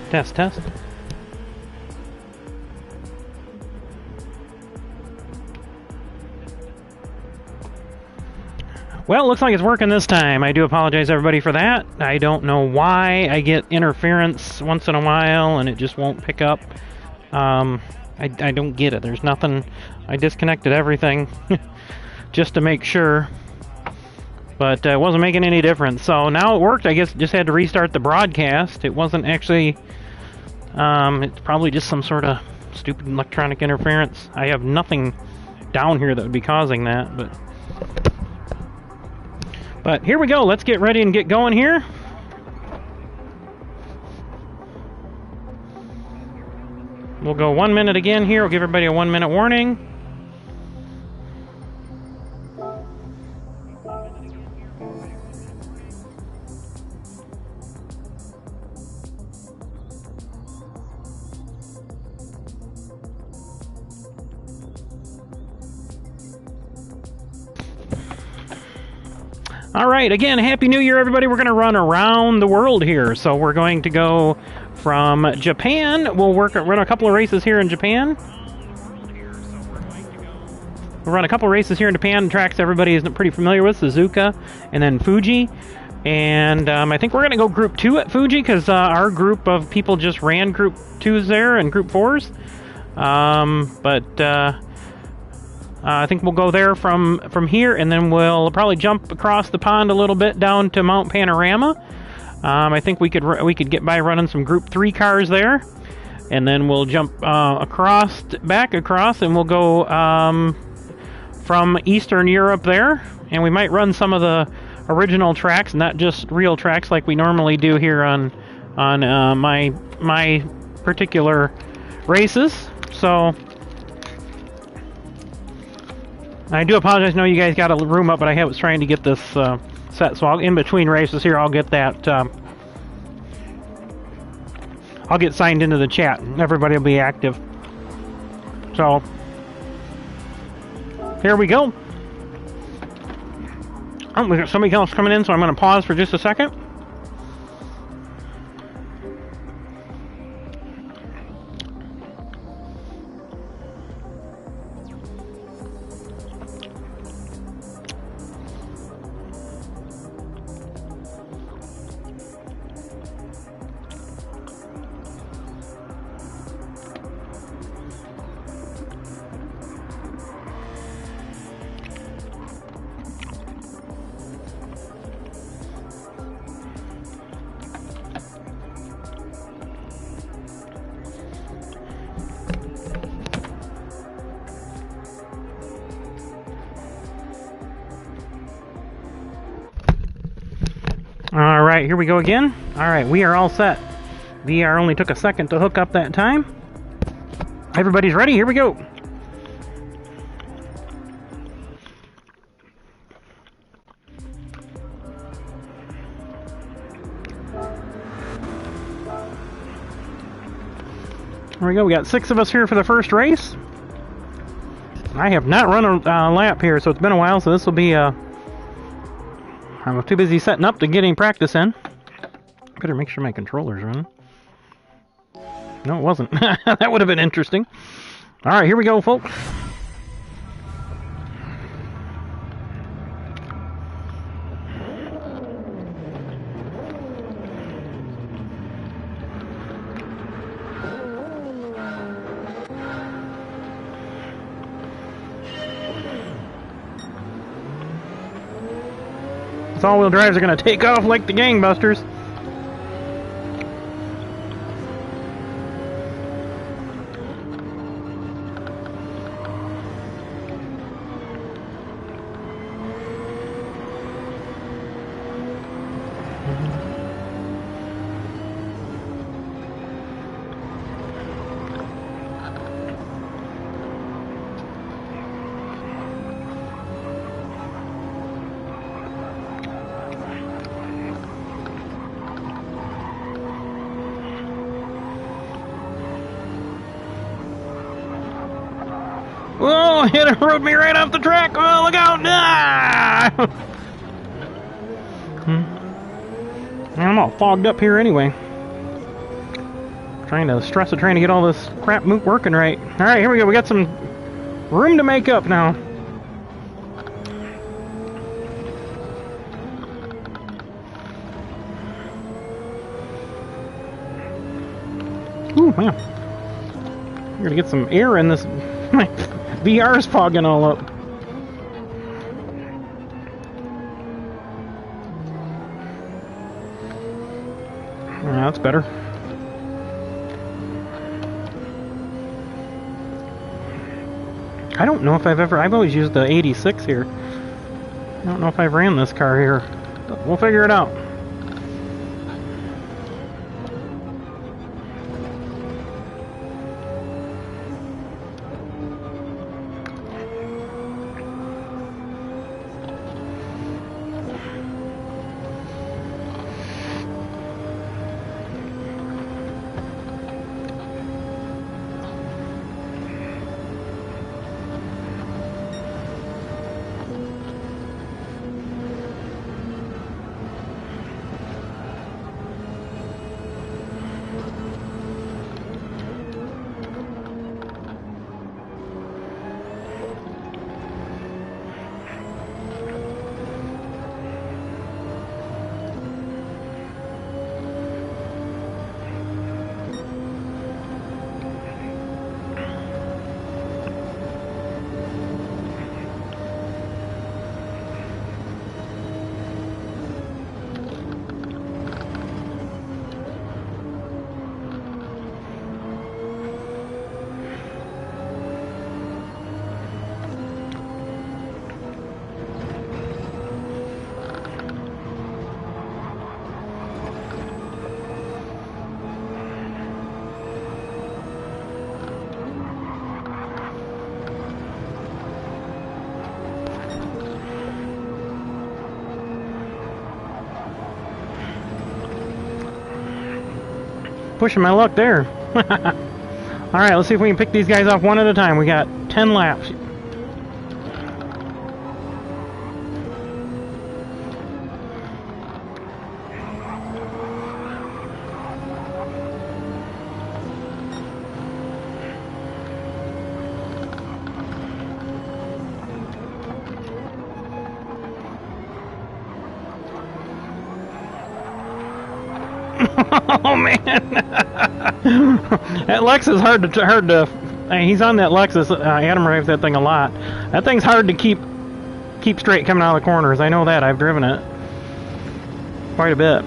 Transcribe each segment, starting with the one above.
Test, test. Well, it looks like it's working this time. I do apologize, everybody, for that. I don't know why I get interference once in a while and it just won't pick up. I don't get it. There's nothing. I disconnected everything just to make sure. But it wasn't making any difference. So now it worked. I guess just had to restart the broadcast. It wasn't actually... it's probably just some sort of stupid electronic interference. I have nothing down here that would be causing that, but here we go. Let's get ready and get going here. We'll go 1 minute again here. We'll give everybody a 1 minute warning. All right, again, Happy New Year, everybody. We're going to run around the world here. So we're going to go from Japan. We'll run a couple of races here in Japan. We'll run a couple of races here in Japan, tracks everybody is pretty familiar with, Suzuka, and then Fuji. And I think we're going to go Group 2 at Fuji, because our group of people just ran Group 2s there and Group 4s. I think we'll go there from here, and then we'll probably jump across the pond a little bit down to Mount Panorama. I think we could get by running some Group 3 cars there, and then we'll jump back across, and we'll go from Eastern Europe there, and we might run some of the original tracks, not just real tracks like we normally do here on my particular races. So. I do apologize. I know you guys got a room up, but I was trying to get this set. So in between races here, I'll get that. I'll get signed into the chat. Everybody will be active. So here we go. Oh, we got somebody else coming in, so I'm going to pause for just a second. Alright, here we go again. Alright, we are all set. VR only took a second to hook up that time. Everybody's ready, here we go. There we go, we got 6 of us here for the first race. I have not run a lap here, so it's been a while, so this will be I'm too busy setting up to getting practice in. Better make sure my controller's running. No, it wasn't. That would have been interesting. Alright, here we go, folks. These all-wheel drives are going to take off like the gangbusters. it rode me right off the track. Oh, look out! Ah! I'm all fogged up here anyway. Trying to get all this crap working right. Alright, here we go. We got some room to make up now. Ooh, wow. I'm gonna get some air in this. My VR's fogging all up. That's better. I don't know if I've always used the 86 here. I don't know if I've ran this car here. But we'll figure it out. Pushing my luck there. Alright, let's see if we can pick these guys off one at a time. We got 10 laps. Oh man, that Lex is hard to. He's on that Lexus. Adam drives that thing a lot. That thing's hard to keep straight coming out of the corners. I know that. I've driven it quite a bit.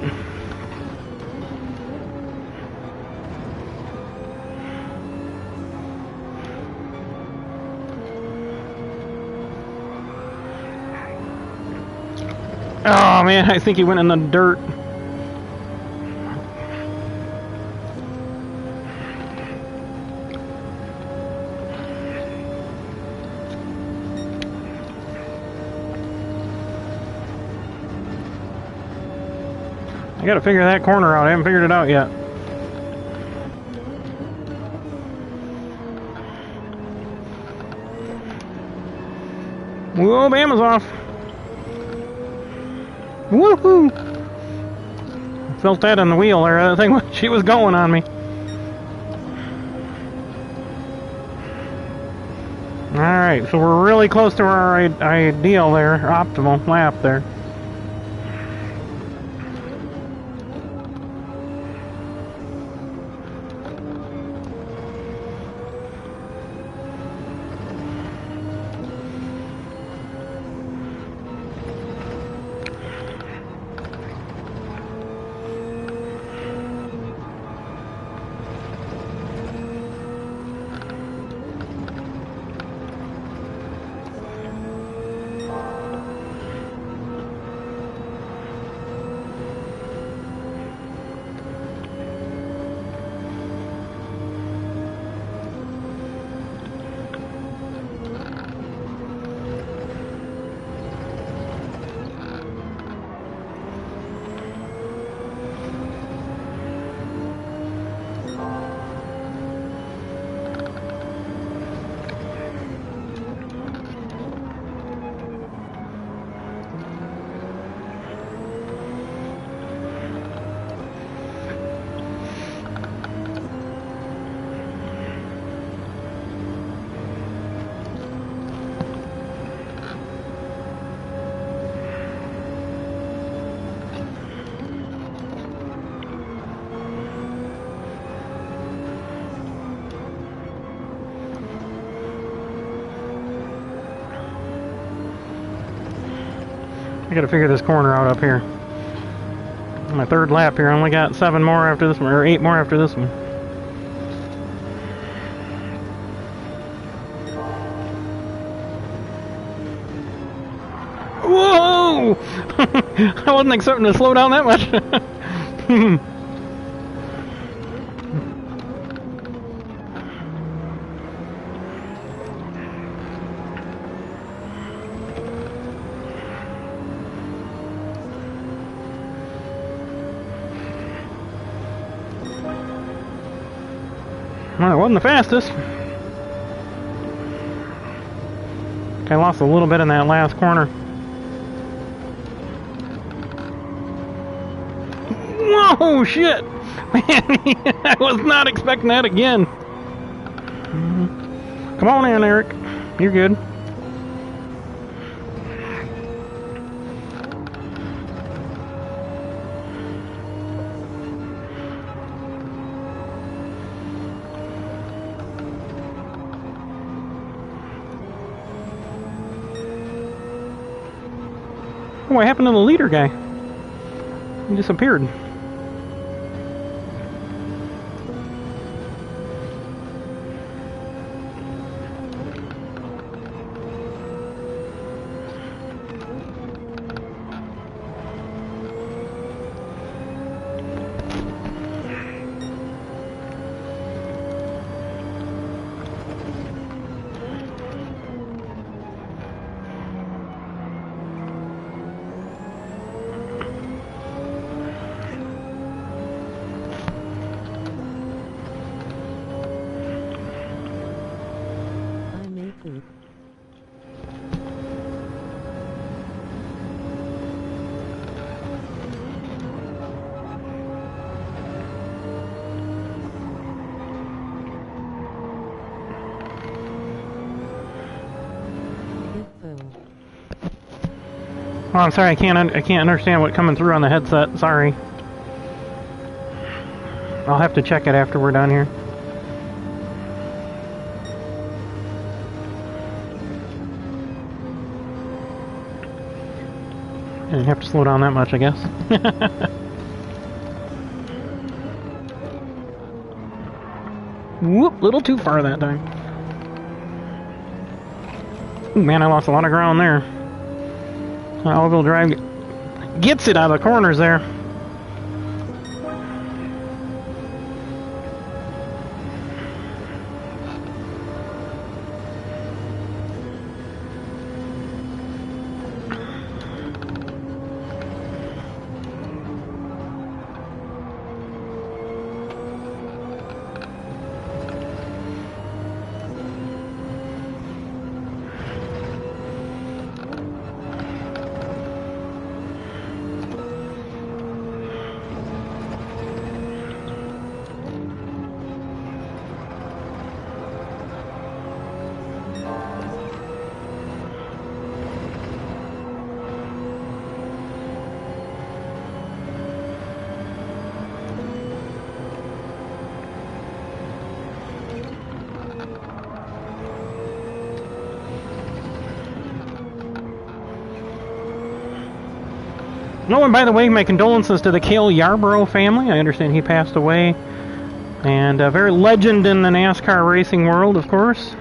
Oh man, I think he went in the dirt. I gotta figure that corner out. I haven't figured it out yet. Whoa, Bama's off. Woohoo! Felt that on the wheel there. That thing, she was going on me. Alright, so we're really close to our ideal there, optimal lap there. I gotta figure this corner out up here. My third lap here. I only got 7 more after this one, or 8 more after this one. Whoa! I wasn't expecting to slow down that much. Well, it wasn't the fastest. I lost a little bit in that last corner. Whoa, shit! Man, I was not expecting that again. Come on in, Eric. You're good. What happened to the leader guy? He disappeared. Oh, I'm sorry. I can't understand what's coming through on the headset. Sorry. I'll have to check it after we're done here. I didn't have to slow down that much, I guess. Whoop! Little too far that time. Ooh, man, I lost a lot of ground there. All-wheel drive gets it out of the corners there. Oh, and by the way, my condolences to the Cale Yarborough family. I understand he passed away. And a very legend in the NASCAR racing world, of course.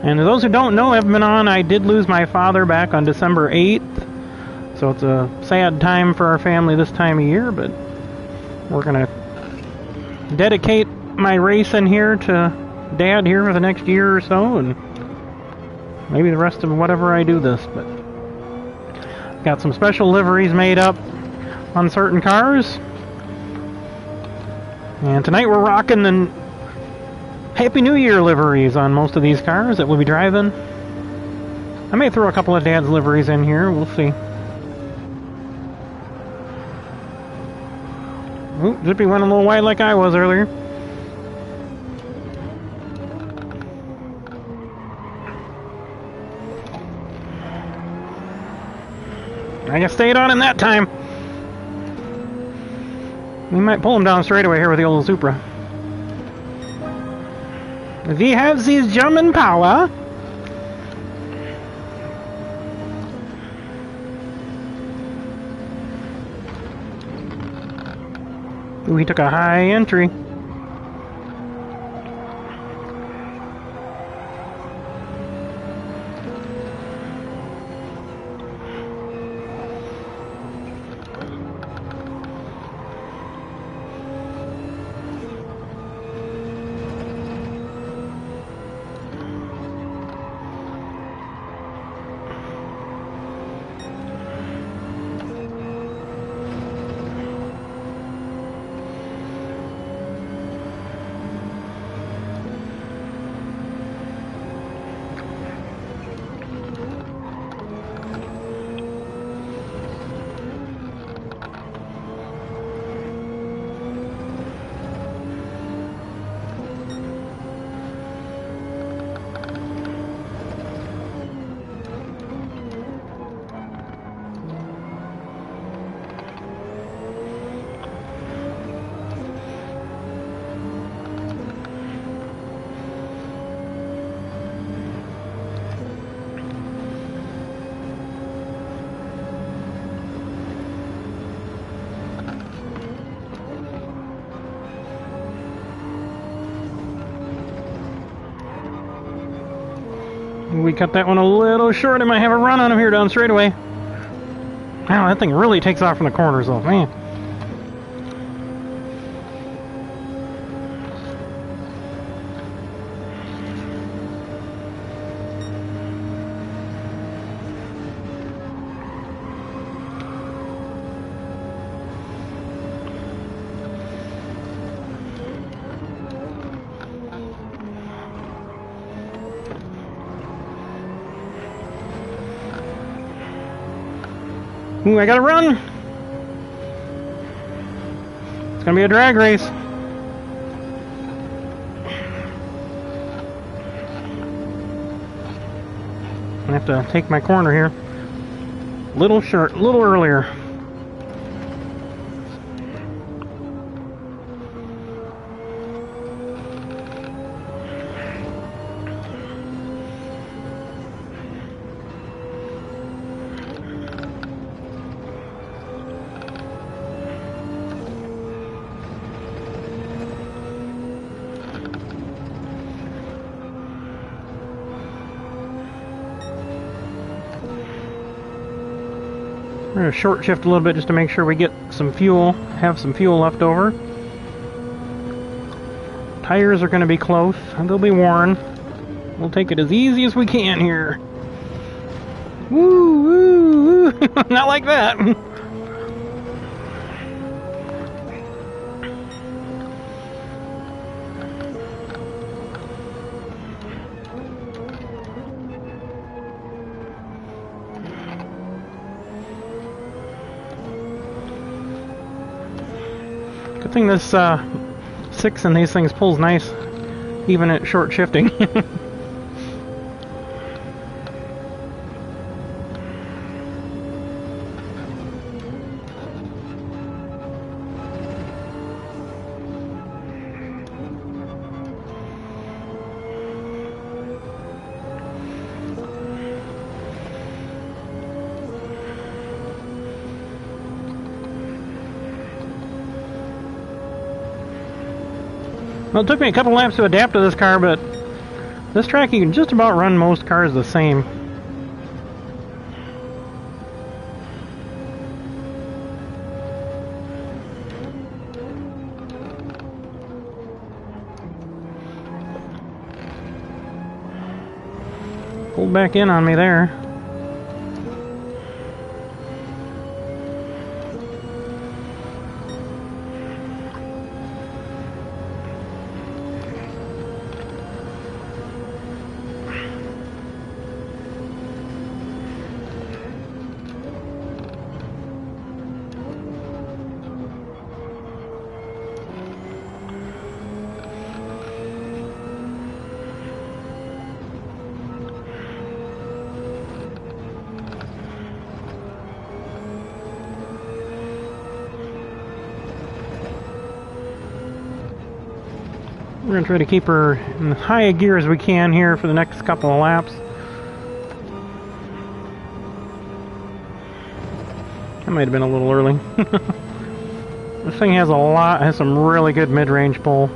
And to those who don't know, I've been on, I did lose my father back on December 8th. So it's a sad time for our family this time of year, but we're going to dedicate my racing here to Dad here for the next year or so, and maybe the rest of whatever I do this. But got some special liveries made up on certain cars, and tonight we're rocking the Happy New Year liveries on most of these cars that we'll be driving. I may throw a couple of Dad's liveries in here, we'll see. Ooh, Zippy went a little wide like I was earlier. I stayed on him that time. We might pull him down straightaway here with the old Supra. If he has his German power. Ooh, he took a high entry. We cut that one a little short. I might have a run on him here down straightaway. Wow, that thing really takes off from the corners though, man. Ooh, I gotta run! It's gonna be a drag race. I have to take my corner here. Little short, little earlier. We're going to short shift a little bit just to make sure we get some fuel, have some fuel left over. Tires are going to be close, and they'll be worn. We'll take it as easy as we can here. Woo, woo, woo. Not like that. Good thing this 6 in these things pulls nice, even at short shifting. Well, it took me a couple laps to adapt to this car, but this track you can just about run most cars the same. Pulled back in on me there. We're going to try to keep her in as high a gear as we can here for the next couple of laps. That might have been a little early. This thing has some really good mid-range pull.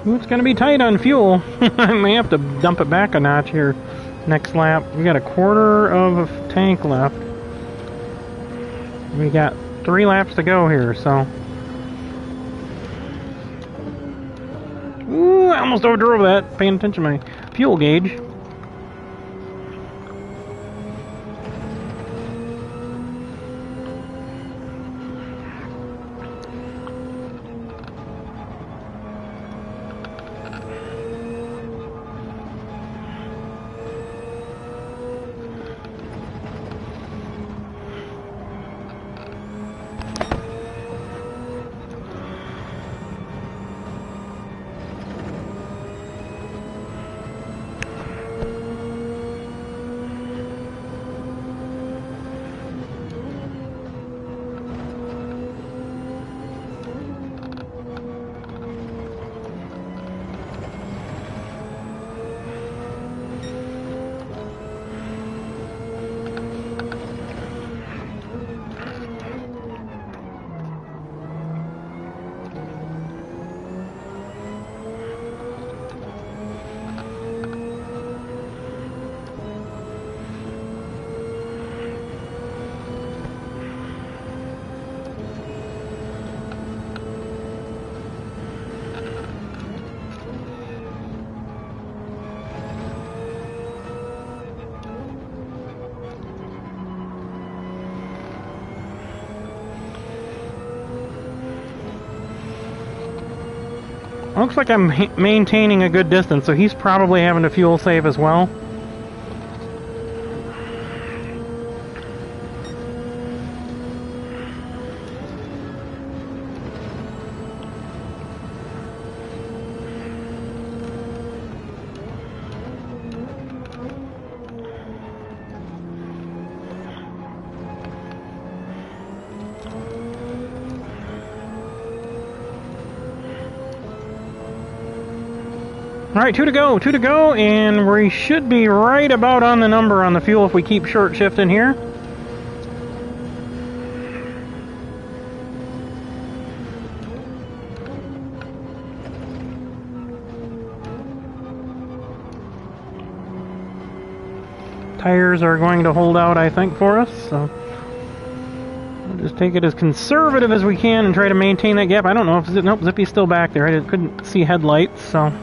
Ooh, it's going to be tight on fuel. I may have to dump it back a notch here next lap. We got a quarter of a tank left. We got 3 laps to go here, so. Ooh, I almost overdrove that, paying attention to my fuel gauge. Looks like I'm maintaining a good distance, so he's probably having to fuel save as well. Alright, 2 to go, and we should be right about on the number on the fuel if we keep short shifting here. Tires are going to hold out, I think, for us, so we'll just take it as conservative as we can and try to maintain that gap. I don't know if nope, Zippy's still back there. I couldn't see headlights, so.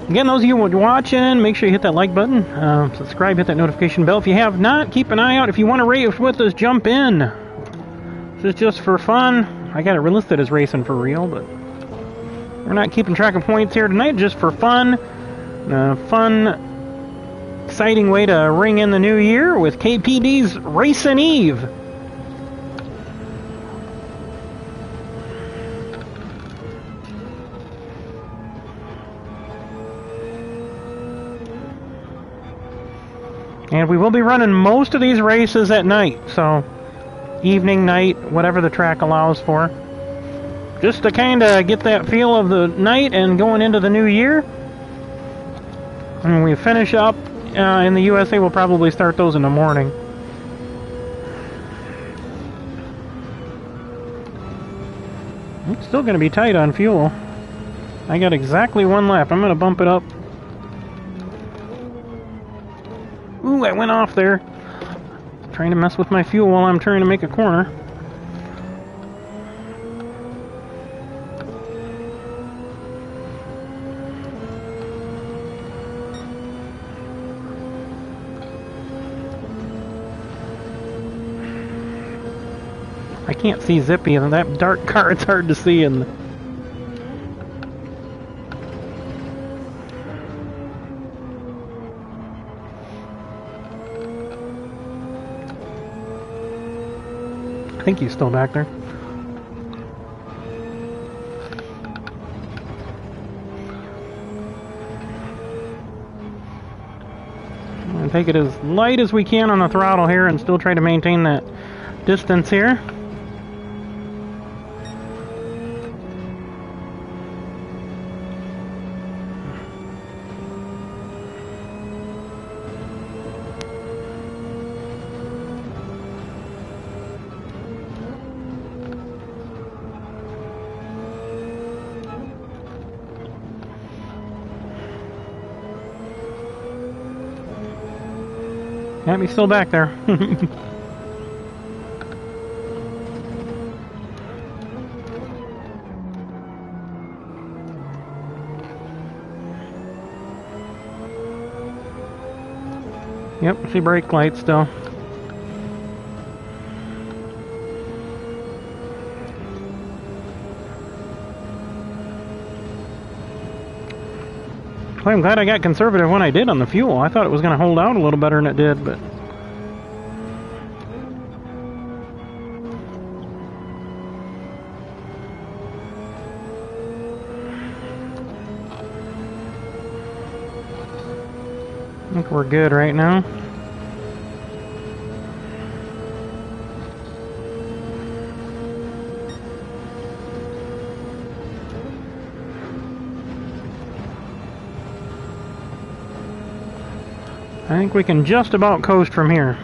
Again, those of you watching, make sure you hit that like button, subscribe, hit that notification bell. If you have not, keep an eye out. If you want to race with us, jump in. This is just for fun. I got it listed as racing for real, but we're not keeping track of points here tonight, just for fun. Fun, exciting way to ring in the new year with KPD's Racing Eve. And we will be running most of these races at night, so evening, night, whatever the track allows for. Just to kind of get that feel of the night and going into the new year. And when we finish up in the USA, we'll probably start those in the morning. It's still going to be tight on fuel. I got exactly one lap. I'm going to bump it up. Ooh, I went off there. Trying to mess with my fuel while I'm trying to make a corner. I can't see Zippy in that dark car. It's hard to see in the... I think he's still back there. I'm going to take it as light as we can on the throttle here and still try to maintain that distance here. Yeah, he's still back there. Yep, see brake lights still. Well, I'm glad I got conservative when I did on the fuel. I thought it was going to hold out a little better than it did, but... I think we're good right now. I think we can just about coast from here.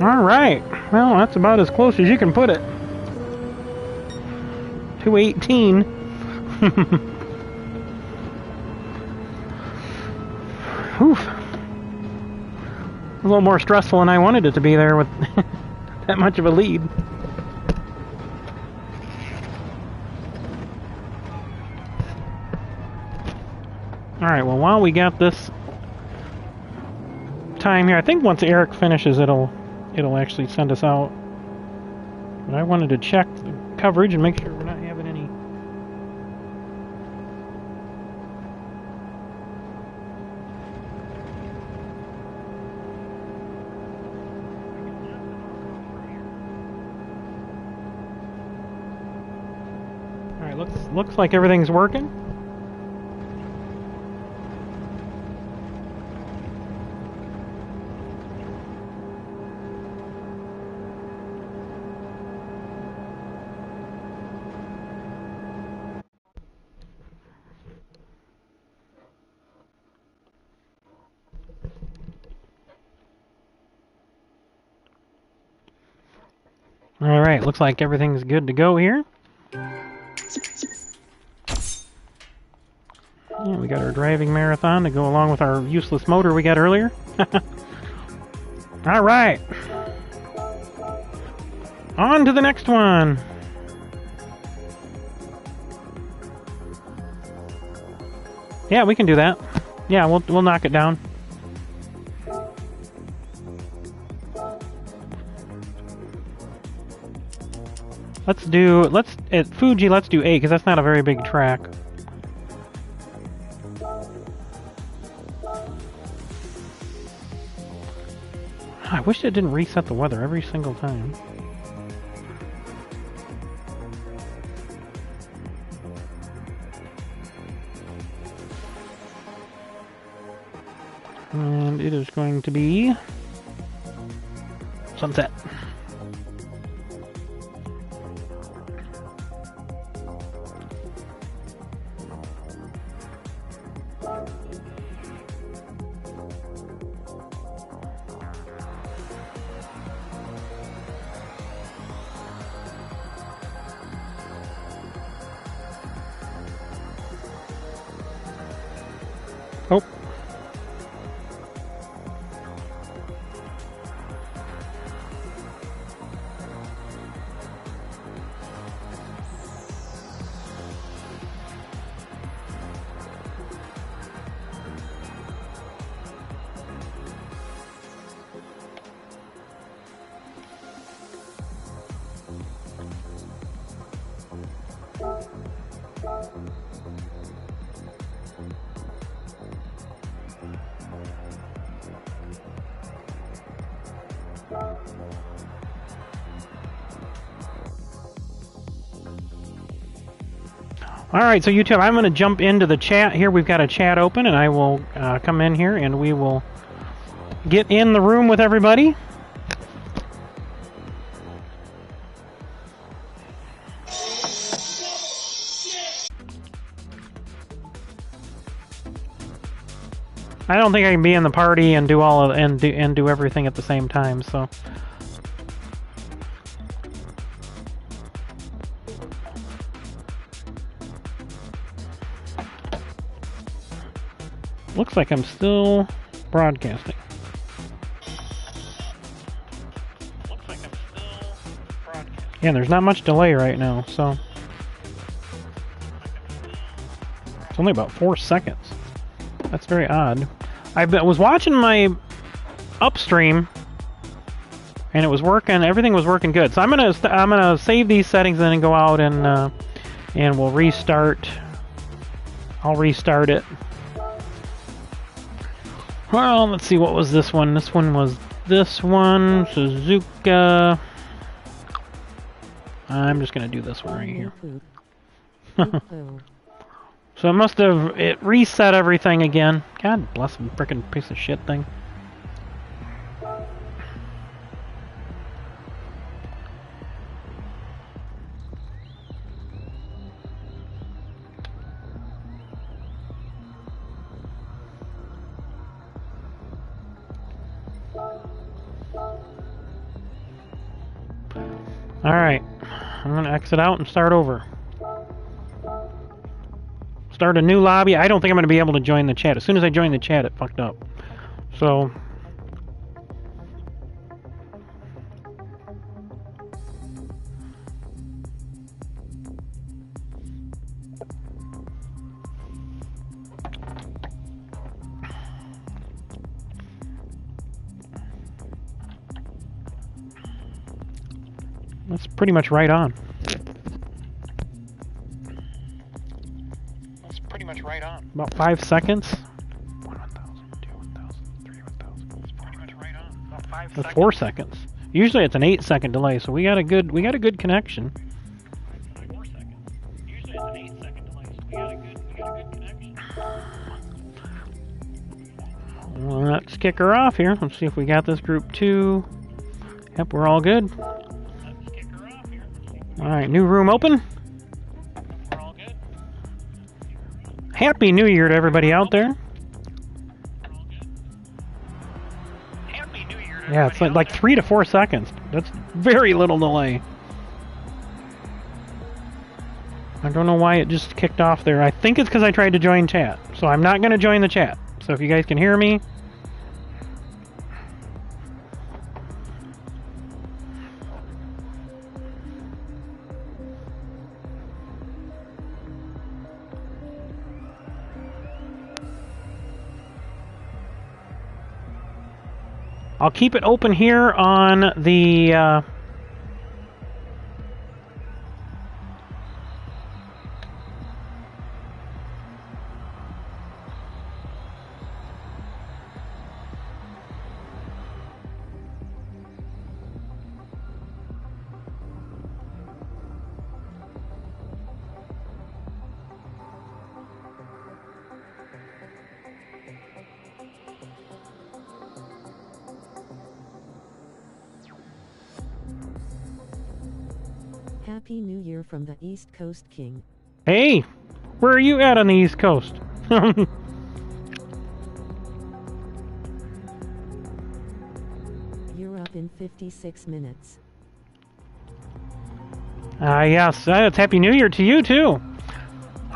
Alright, well that's about as close as you can put it. 218. Oof. A little more stressful than I wanted it to be there with that much of a lead. Alright, well while we got this time here, I think once Eric finishes it'll actually send us out. But I wanted to check the coverage and make sure we're not having any... Alright, looks like everything's working. Alright, looks like everything's good to go here. Yeah, we got our driving marathon to go along with our useless motor we got earlier. All right. On to the next one. Yeah, we can do that. Yeah, we'll knock it down. At Fuji, let's do 8 because that's not a very big track. I wish it didn't reset the weather every single time. And it is going to be sunset. Oh. Alright, so YouTube, I'm going to jump into the chat here. We've got a chat open, and I will come in here, and we will get in the room with everybody. I don't think I can be in the party and do all of and do everything at the same time, so... Looks like I'm still broadcasting. Yeah, there's not much delay right now, so... It's only about 4 seconds. That's very odd. I was watching my upstream, and it was working. Everything was working good. So I'm gonna save these settings and then go out and we'll restart. I'll restart it. Well, let's see, what was this one? This one was this one, Suzuka. I'm just gonna do this one right here. So it reset everything again. God bless them, frickin' piece of shit thing. Alright, I'm gonna exit out and start over. Start a new lobby. I don't think I'm going to be able to join the chat. As soon as I joined the chat, it fucked up. So... That's pretty much right on. About 5 seconds. 1,000, 2, 1,000, 3, 1,000. It's pretty much right on. About 5 seconds. 4 seconds. Usually it's an 8-second delay, so we got a good connection. 4 seconds. Usually it's an 8-second delay, so we got a good connection. Well, let's kick her off here. Let's see if we got this group 2. Yep, we're all good. Let's kick her off here. All right, new room open. Happy New Year to everybody out there. Happy New Year to it's like 3 to 4 seconds. That's very little delay. I don't know why it just kicked off there. I think it's because I tried to join chat. So I'm not going to join the chat. So if you guys can hear me, I'll keep it open here on the... Happy New Year from the East Coast King. Hey, where are you at on the East Coast? You're up in 56 minutes. Yes, it's Happy New Year to you, too.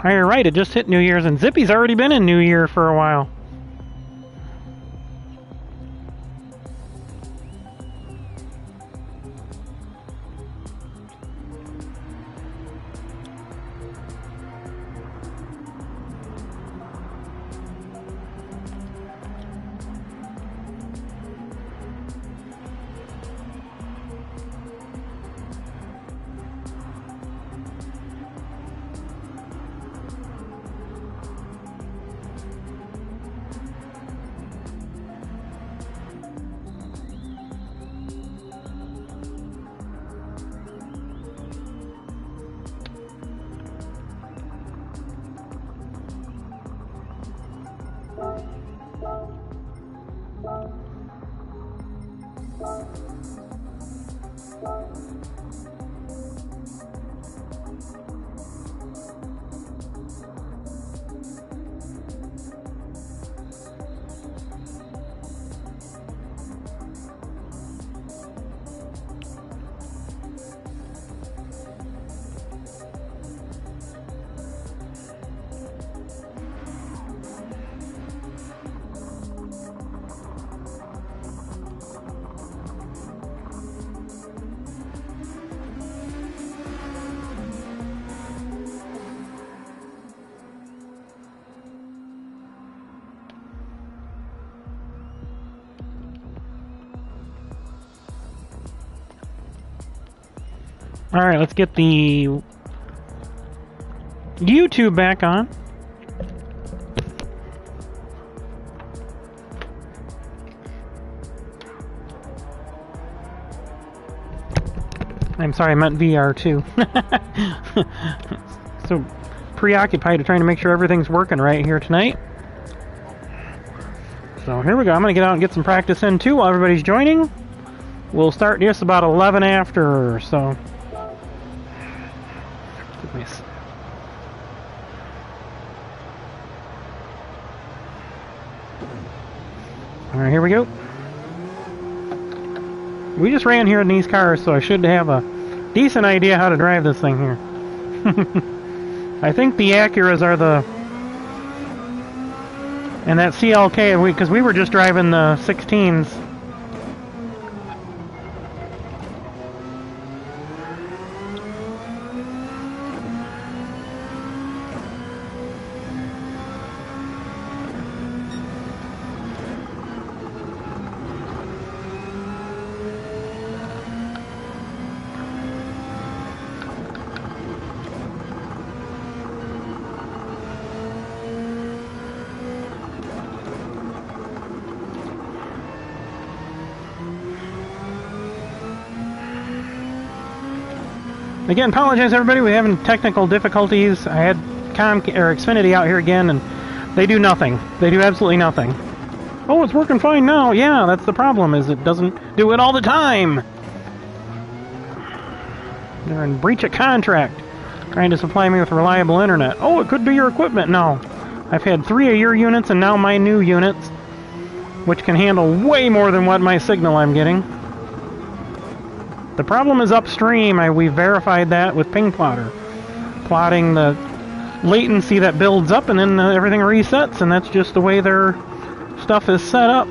You're right, it just hit New Year's, and Zippy's already been in New Year for a while. Alright, let's get the YouTube back on. I'm sorry, I meant VR too. So preoccupied trying to make sure everything's working right here tonight. So here we go. I'm going to get out and get some practice in too while everybody's joining. We'll start just about 11 after, so... Nice. Alright, here we go. We just ran here in these cars, so I should have a decent idea how to drive this thing here. I think the Acuras are the... And that CLK, because we were just driving the 16s. Again, apologize everybody, we're having technical difficulties. I had Xfinity out here again, and they do nothing. They do absolutely nothing. Oh, it's working fine now. Yeah, that's the problem, is it doesn't do it all the time. They're in breach of contract, trying to supply me with reliable internet. Oh, it could be your equipment. No. I've had 3 of your units, and now my new units, which can handle way more than what my signal I'm getting. The problem is upstream. We verified that with Ping Plotter. Plotting the latency that builds up and then everything resets, and that's just the way their stuff is set up.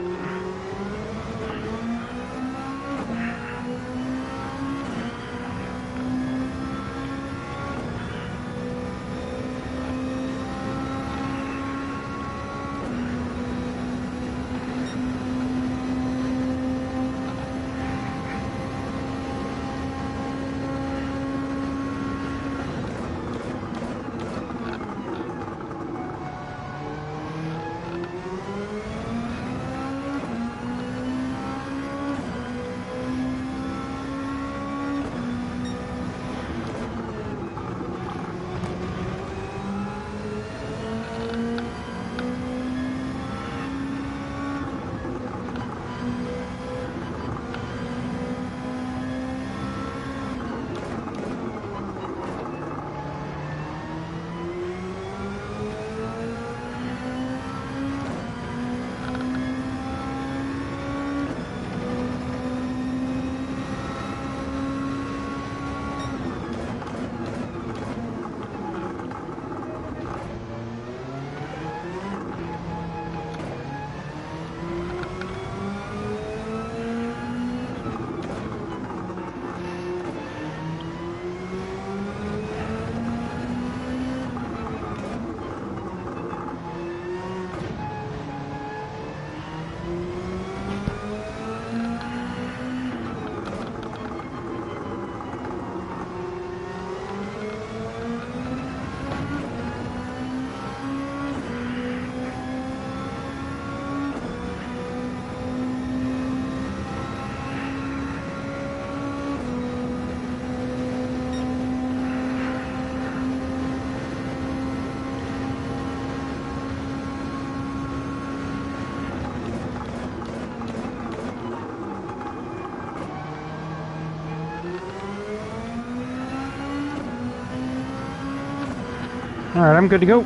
Alright, I'm good to go.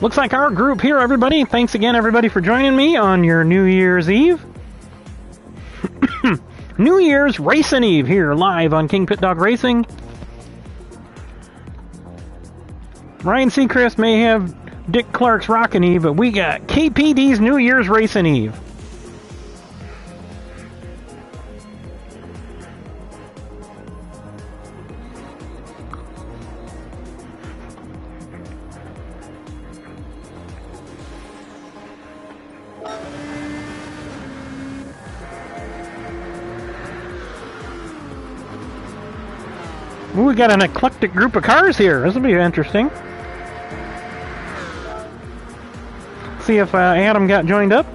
Looks like our group here, everybody. Thanks again, everybody, for joining me on your New Year's Eve. New Year's Racing Eve here, live on KingPittDawg Racing. Ryan Seacrest may have Dick Clark's Rockin' Eve, but we got KPD's New Year's Racing Eve. Ooh, we got an eclectic group of cars here. This will be interesting. See if Adam got joined up.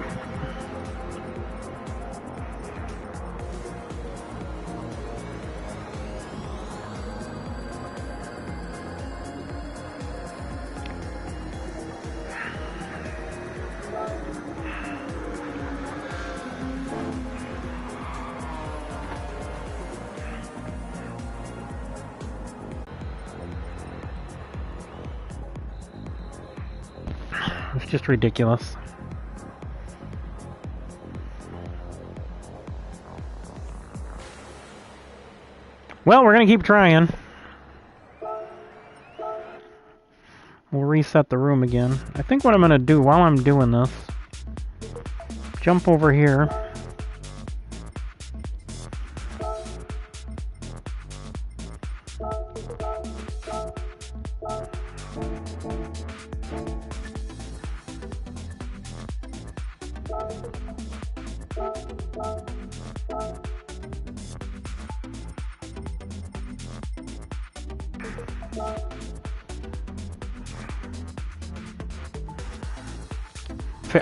It's just ridiculous. Well, we're going to keep trying. We'll reset the room again. I think what I'm going to do while I'm doing this, jump over here.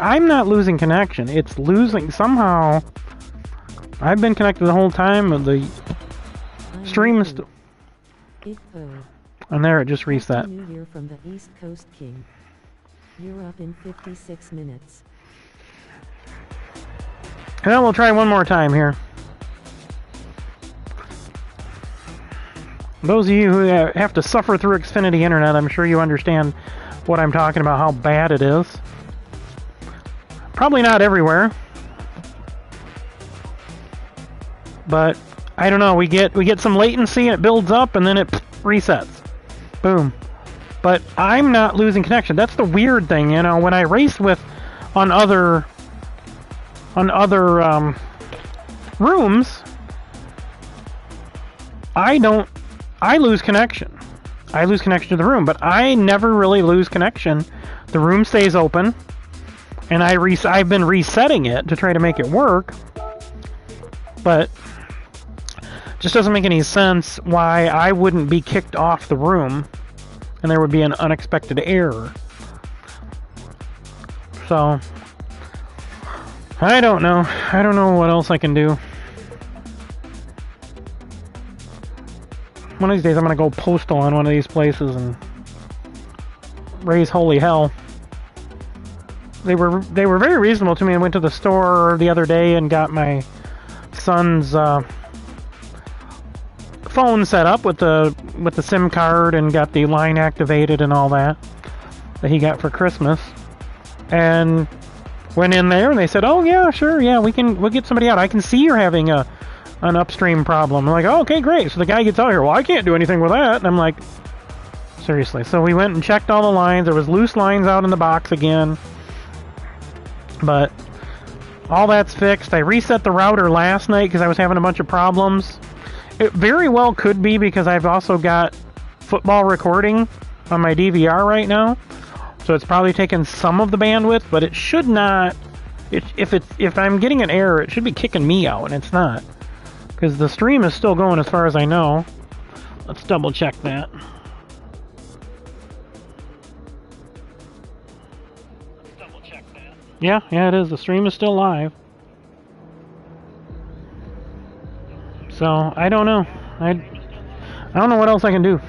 I'm not losing connection. It's losing somehow. I've been connected the whole time. The stream is still. And there, it just reset. New Year from the East Coast King. You're up in 56 minutes. And then we'll try one more time here. Those of you who have to suffer through Xfinity Internet, I'm sure you understand what I'm talking about, how bad it is. Probably not everywhere, but I don't know. We get some latency and it builds up and then it resets. Boom. But I'm not losing connection. That's the weird thing, you know. When I race with on other rooms, I lose connection. I lose connection to the room, but I never really lose connection. The room stays open. And I've been resetting it to try to make it work, but just doesn't make any sense why I wouldn't be kicked off the room and there would be an unexpected error. So, I don't know. I don't know what else I can do. One of these days I'm going to go postal on one of these places and raise holy hell. They were very reasonable to me. I went to the store the other day and got my son's phone set up with the SIM card and got the line activated and all that he got for Christmas. And went in there and they said, "Oh yeah, sure, yeah, we'll get somebody out. I can see you're having an upstream problem." I'm like, "Oh, okay, great." So the guy gets out here. "Well, I can't do anything with that." And I'm like, seriously. So we went and checked all the lines. There was loose lines out in the box again. But all that's fixed. I reset the router last night because I was having a bunch of problems. It very well could be because I've also got football recording on my DVR right now. So it's probably taken some of the bandwidth, but it should not. If I'm getting an error, it should be kicking me out, and it's not. Because the stream is still going as far as I know. Let's double check that. Yeah, it is. The stream is still live. So, I don't know. I don't know what else I can do.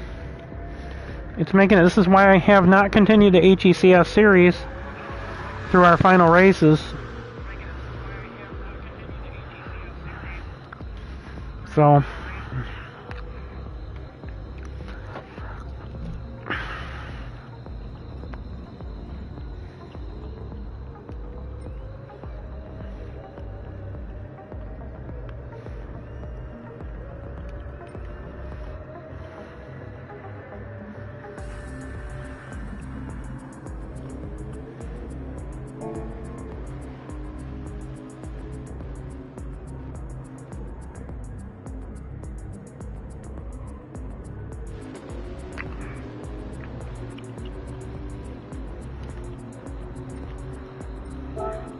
It's making it. This is why I have not continued the HECS series through our final races. So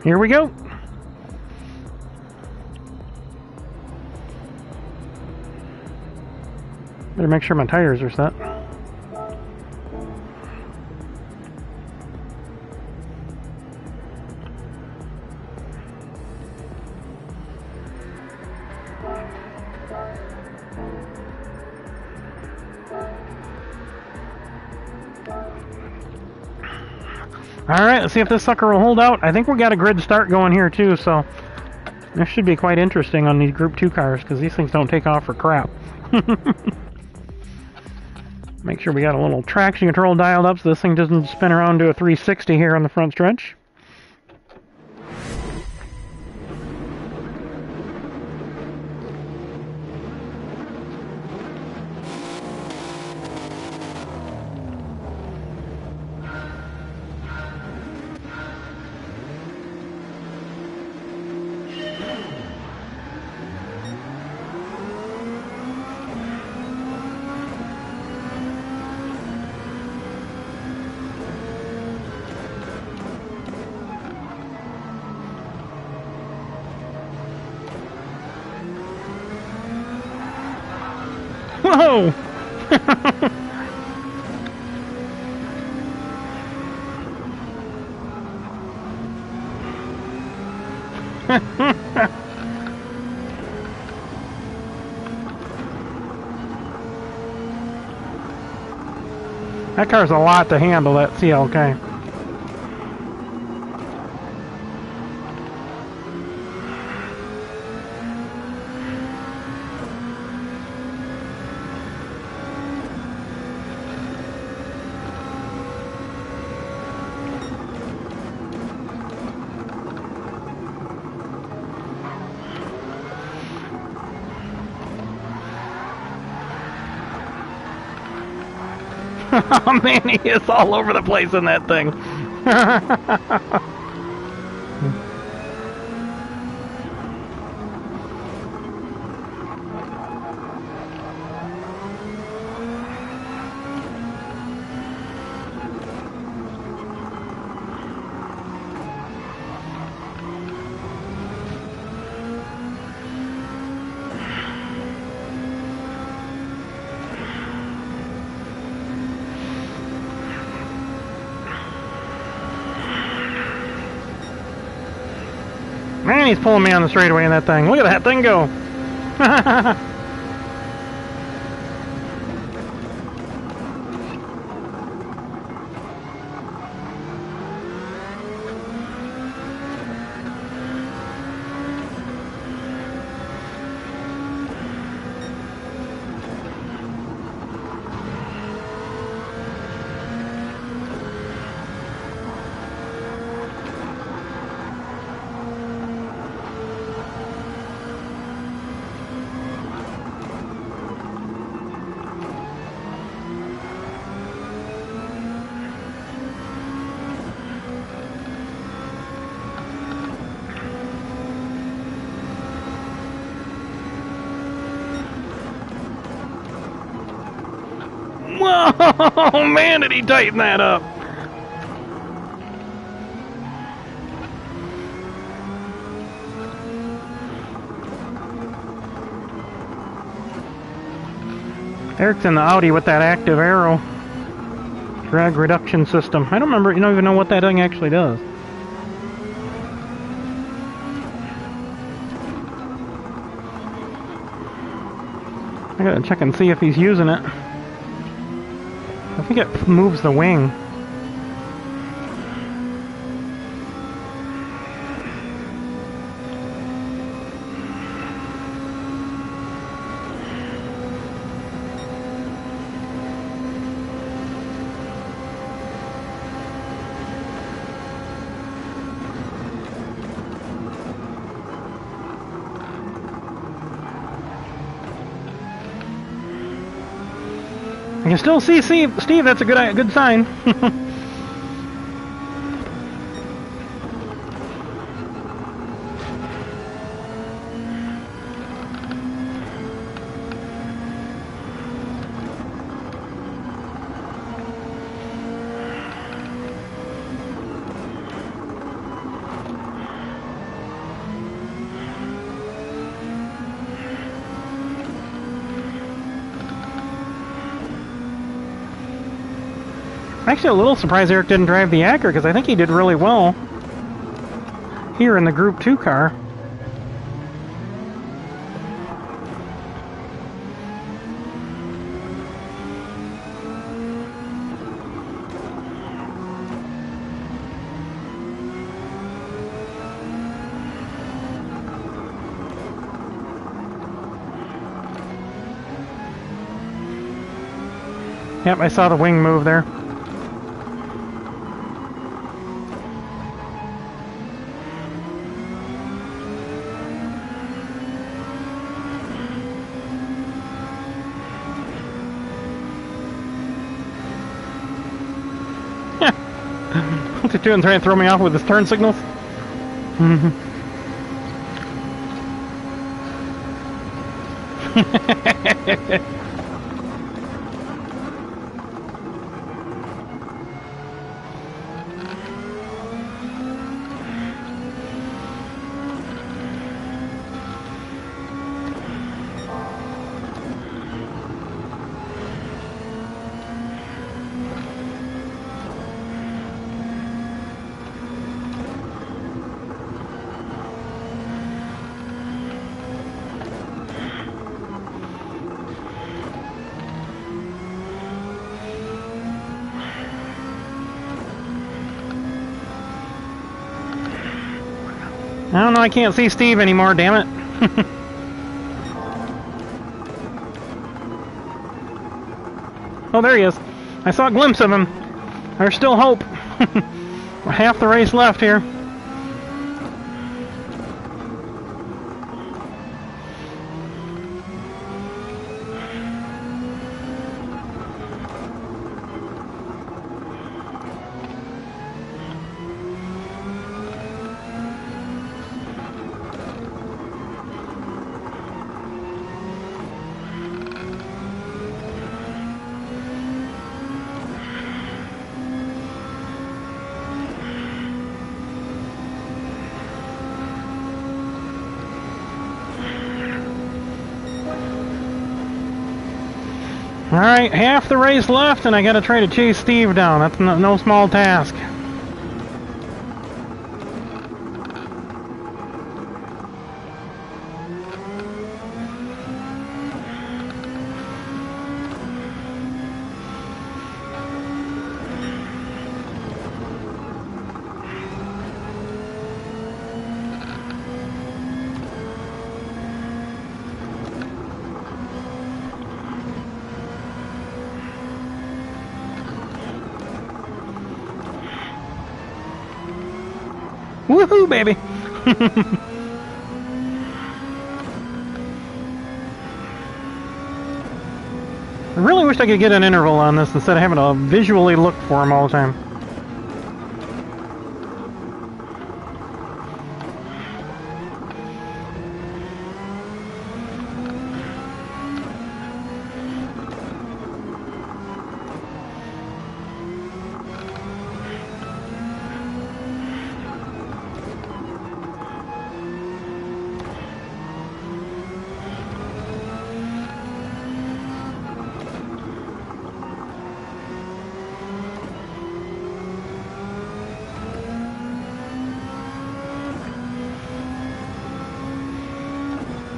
here we go. Better make sure my tires are set. Alright, let's see if this sucker will hold out. I think we got a grid start going here too, so this should be quite interesting on these Group 2 cars, because these things don't take off for crap. Make sure we got a little traction control dialed up so this thing doesn't spin around to a 360 here on the front stretch. Whoa! That car's a lot to handle, that CLK. Oh man, he is all over the place in that thing. Man, he's pulling me on the straightaway in that thing. Look at that thing go. Whoa, man, did he tighten that up. Eric's in the Audi with that active aero drag reduction system. I don't remember, you don't even know what that thing actually does. I gotta check and see if he's using it. If think it moves the wing. I can still see Steve. That's a good sign. Actually, a little surprised Eric didn't drive the Acura because I think he did really well here in the Group 2 car. Yep, I saw the wing move there. What's he doing, trying to throw me off with his turn signals? I don't know, I can't see Steve anymore, damn it. Oh, there he is. I saw a glimpse of him. There's still hope. Half the race left here. Alright, half the race left, and I gotta try to chase Steve down. That's no small task. Woohoo, baby! I really wish I could get an interval on this instead of having to visually look for him all the time.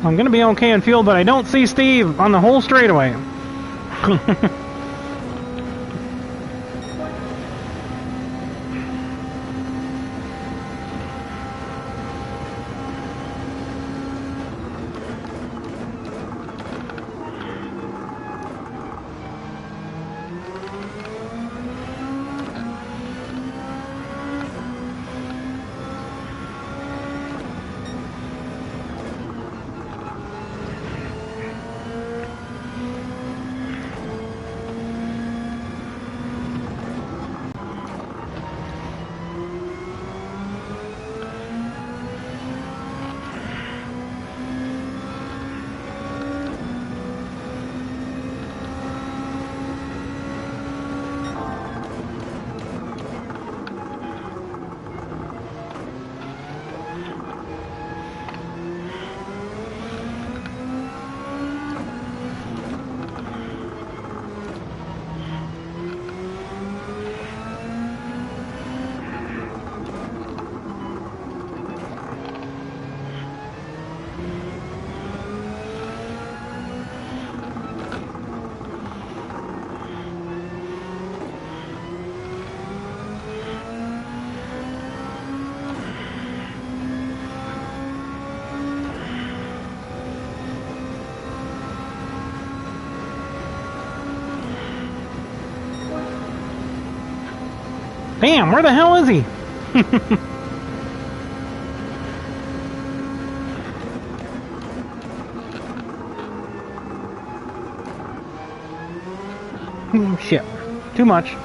I'm gonna be okay in field, but I don't see Steve on the whole straightaway. Damn, where the hell is he? Shit. Too much.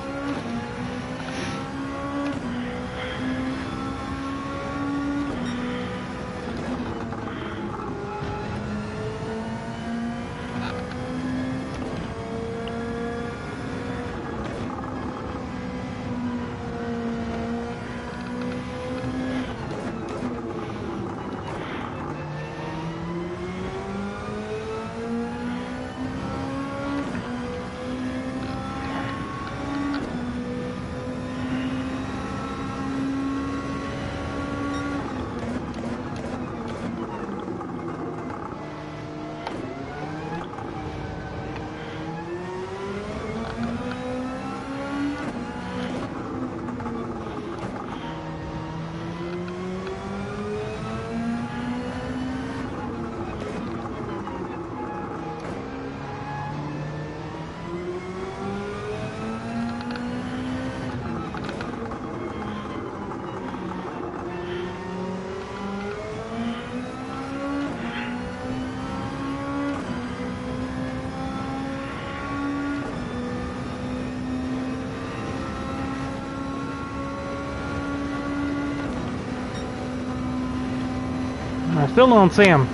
I still don't see him.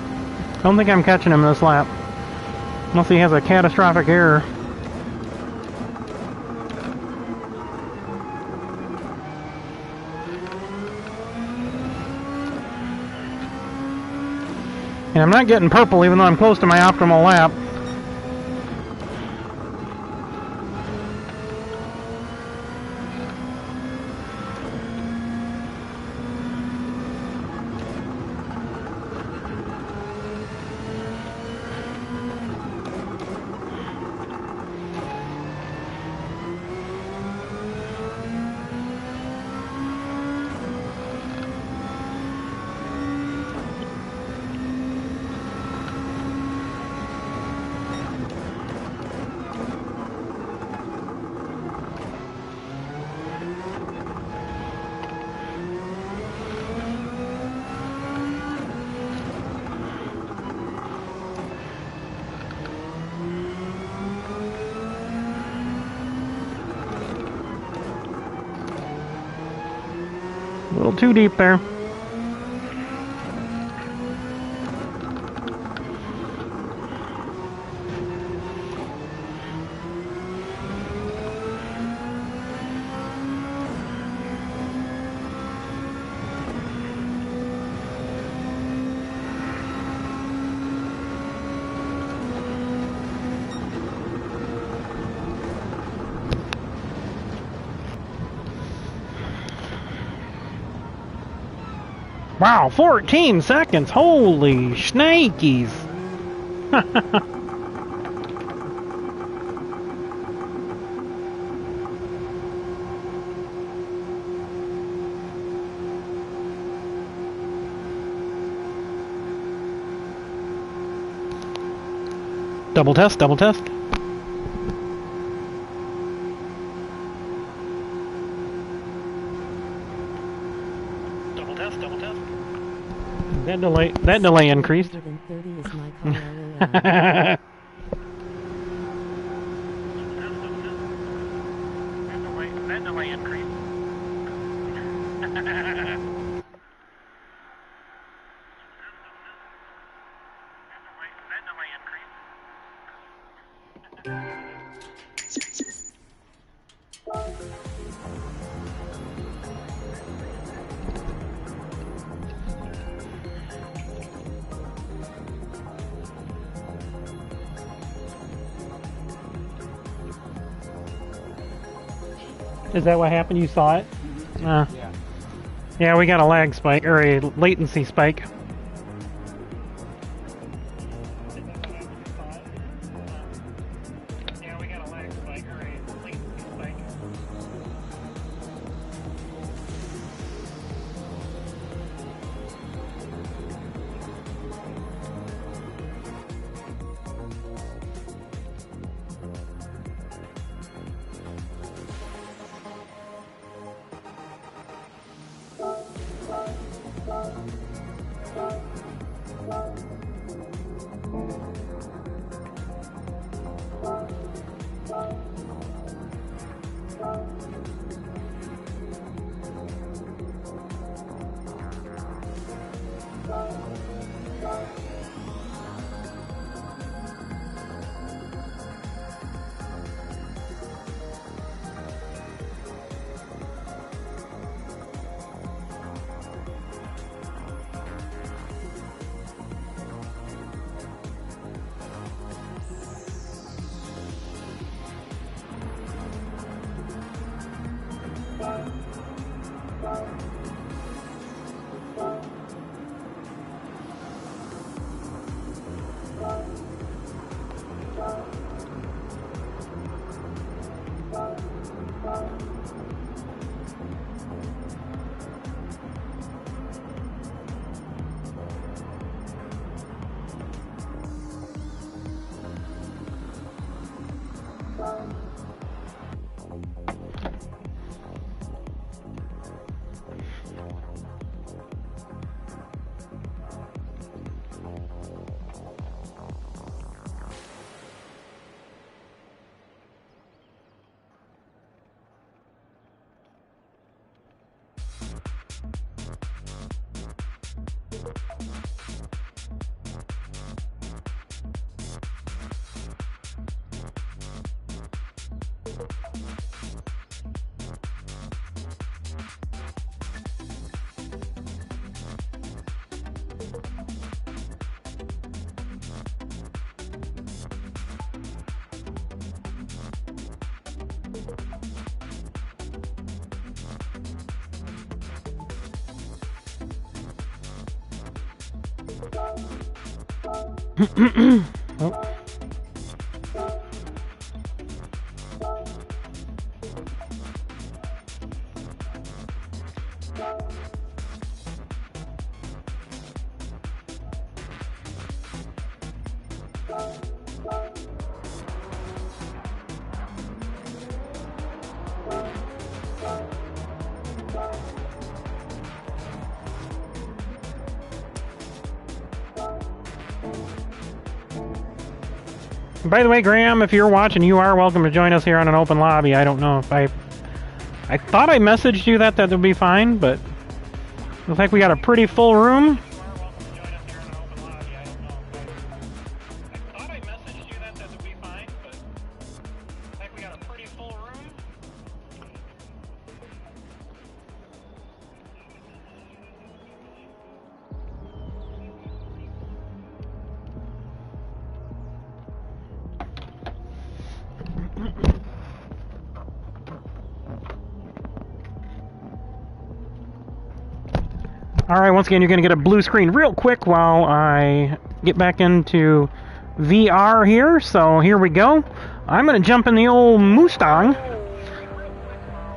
Don't think I'm catching him this lap. Unless he has a catastrophic error. And I'm not getting purple even though I'm close to my optimal lap. A little too deep there. Wow, 14 seconds! Holy shnikes! Double test, double test. Double test, double test. That delay increased. Greater than 30 is my car LOL. That delay increased. Is that what happened? You saw it? Yeah. Yeah, we got a lag spike, or a latency spike. Yeah, we got a lag spike, or a latency spike. Oh. By the way, Graham, if you're watching, you are welcome to join us here on an open lobby. I don't know if I thought I messaged you that would be fine, but looks like we got a pretty full room. Alright, once again, you're going to get a blue screen real quick while I get back into VR here. So here we go. I'm going to jump in the old Mustang,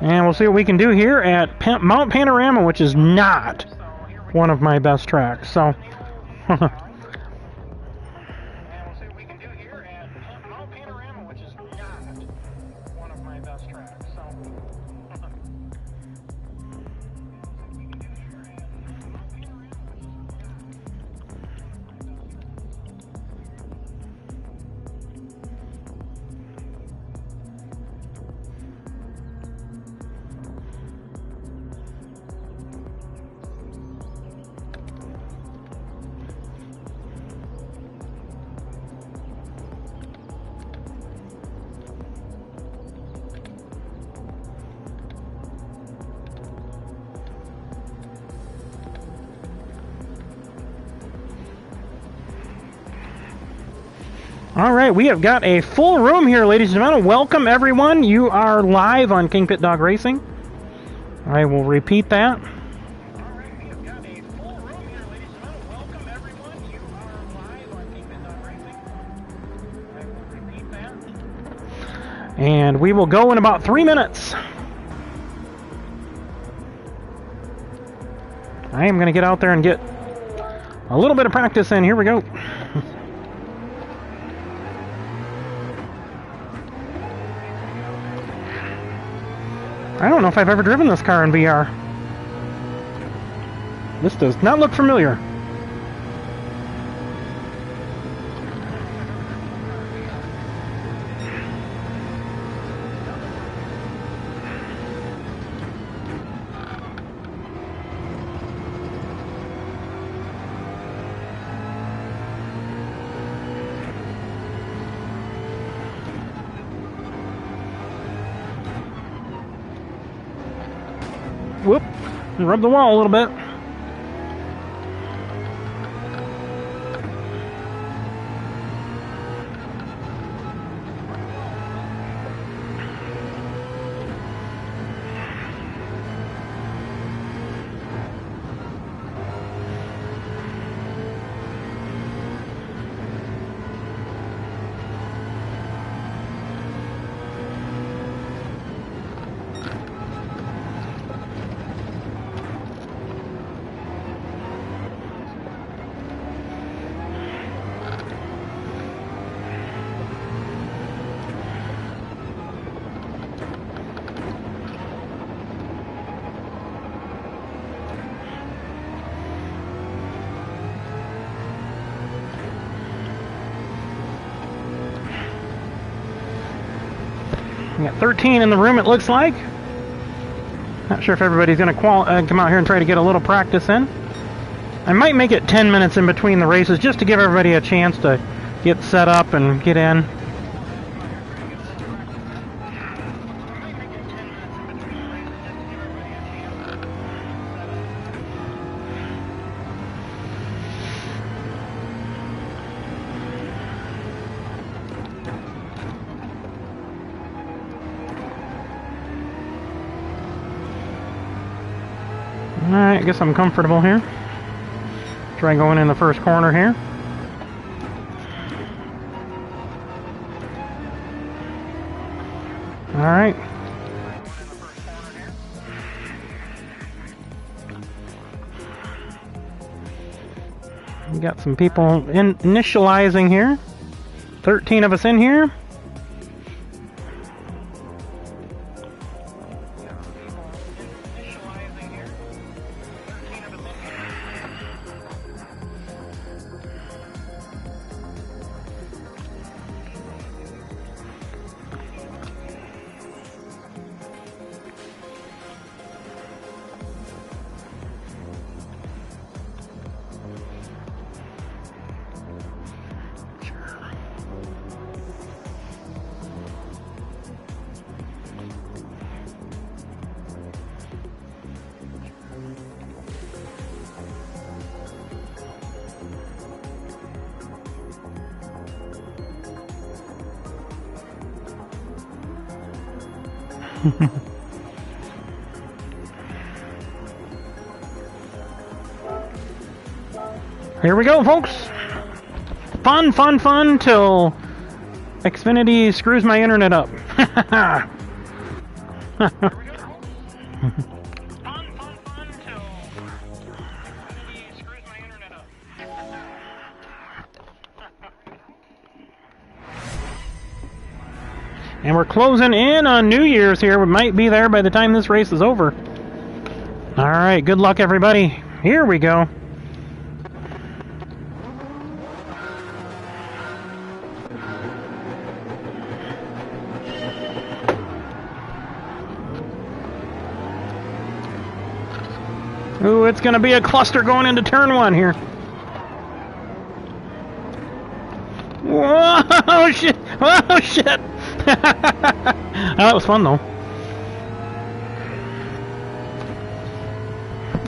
and we'll see what we can do here at Mount Panorama, which is not one of my best tracks. So, all right, we have got a full room here, ladies and gentlemen. Welcome, everyone. You are live on KingPittDawg Racing. I will repeat that. All right, we have got a full room here, ladies and gentlemen. Welcome, everyone. You are live on KingPittDawg Racing. I will repeat that. And we will go in about 3 minutes. I am going to get out there and get a little bit of practice in. Here we go. I don't know if I've ever driven this car in VR. This does not look familiar. Rub the wall a little bit. We got 13 in the room, it looks like. Not sure if everybody's going to come out here and try to get a little practice in. I might make it 10 minutes in between the races just to give everybody a chance to get set up and get in. Alright, I guess I'm comfortable here. Try going in the first corner here. Alright. We got some people initializing here. 13 of us in here. Here we go, folks. Fun, fun, fun till Xfinity screws my internet up. And we're closing in on New Year's here. We might be there by the time this race is over. Alright, good luck, everybody. Here we go. Ooh, it's going to be a cluster going into turn one here. Whoa, shit. Whoa, shit. That was fun, though.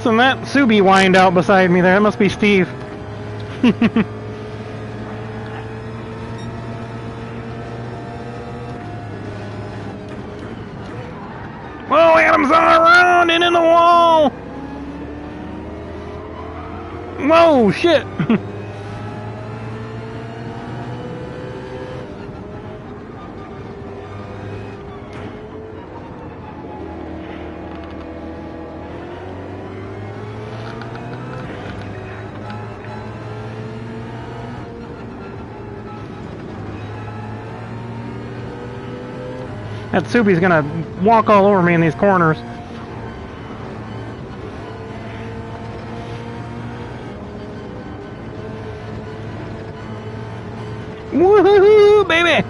So that Subi whined out beside me there. That must be Steve. Whoa, Adam's all around and in the wall. Whoa, shit. That Subi's gonna walk all over me in these corners. Woohoo, baby!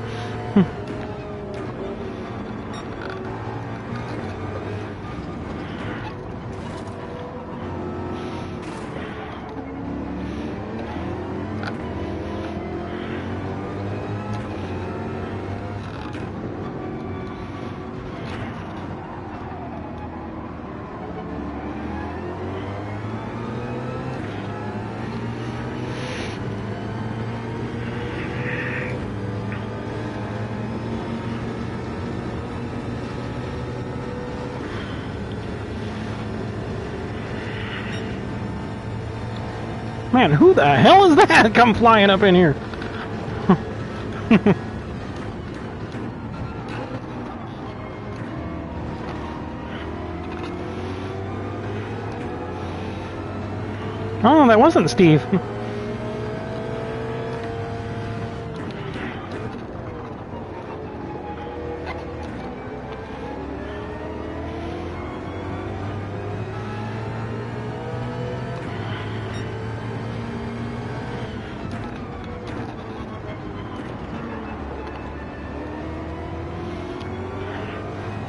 Man, who the hell is that come flying up in here? Oh, that wasn't Steve.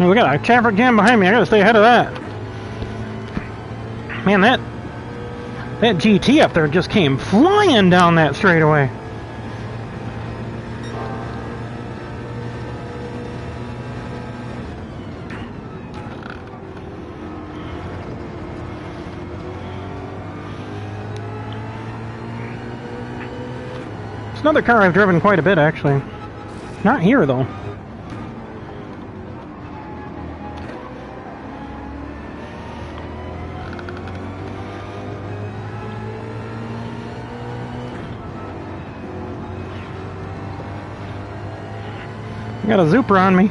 We got a traffic jam behind me. I gotta stay ahead of that. Man, that GT up there just came flying down that straightaway. It's another car I've driven quite a bit, actually. Not here, though. Got a Zooper on me.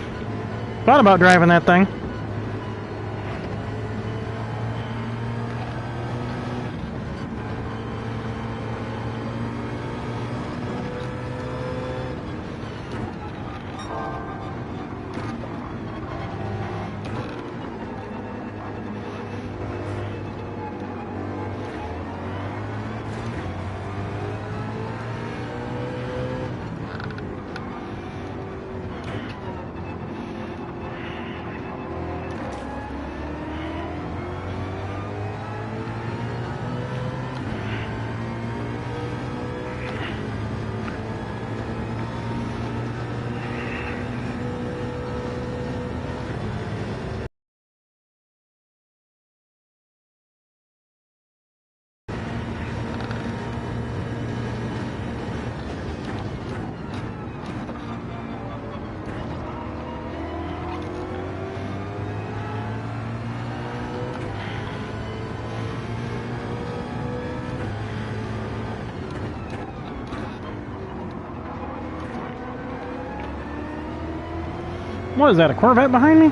Thought about driving that thing. What is that, a Corvette behind me?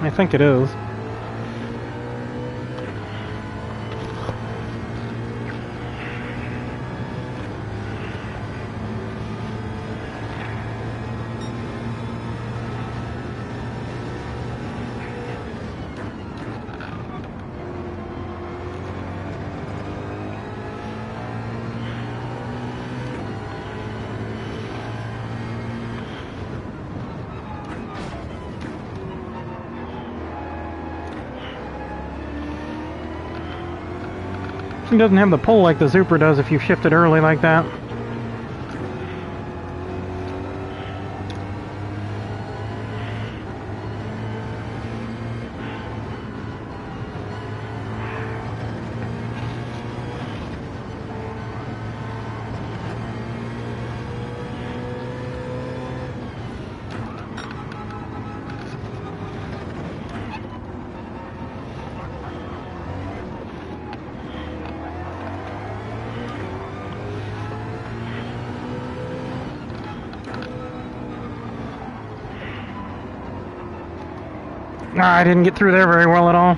I think it is. It doesn't have the pull like the Zooper does if you shift it early like that. Nah, I didn't get through there very well at all.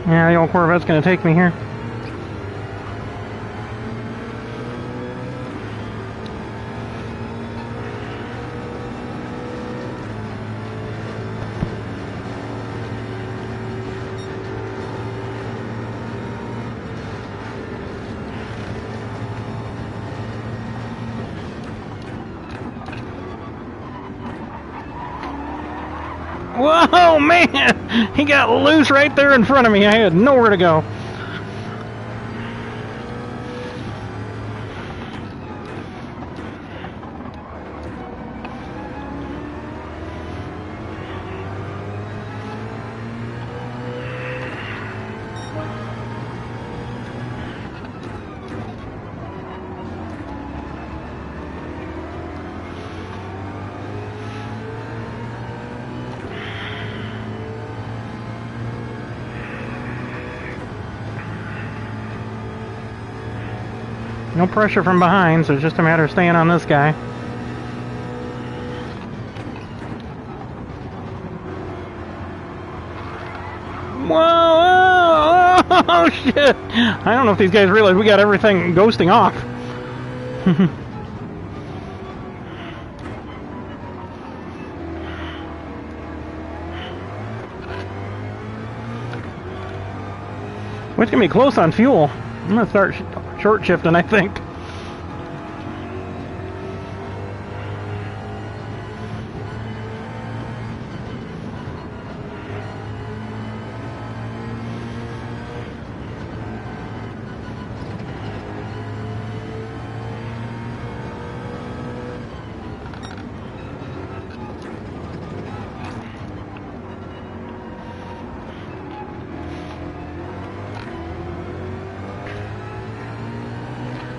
Yeah, the old Corvette's gonna take me here. Whoa, man! He got loose right there in front of me. I had nowhere to go. No pressure from behind, so it's just a matter of staying on this guy. Whoa! Oh, shit! I don't know if these guys realize we got everything ghosting off. It's gonna be close on fuel. I'm gonna start short shifting, I think.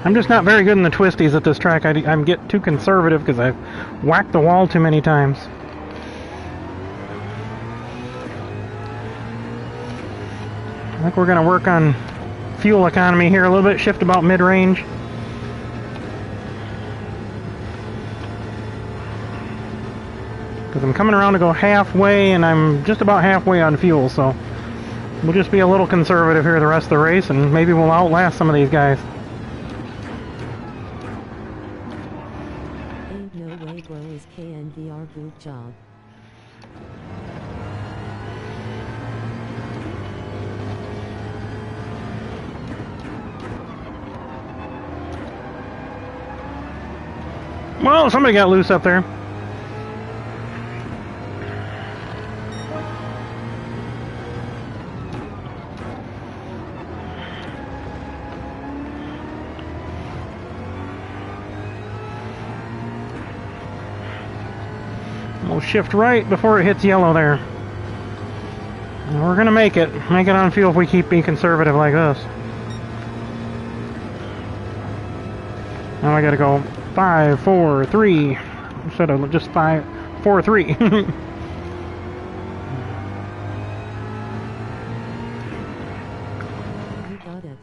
I'm just not very good in the twisties at this track. I'm get too conservative because I've whacked the wall too many times. I think we're going to work on fuel economy here a little bit, shift about mid-range. Because I'm coming around to go halfway, and I'm just about halfway on fuel, so we'll just be a little conservative here the rest of the race, and maybe we'll outlast some of these guys. Good job. Well, somebody got loose up there. We'll shift right before it hits yellow there. And we're gonna make it on fuel if we keep being conservative like this. Now I gotta go 5, 4, 3 instead of just 5, 4, 3. You got it.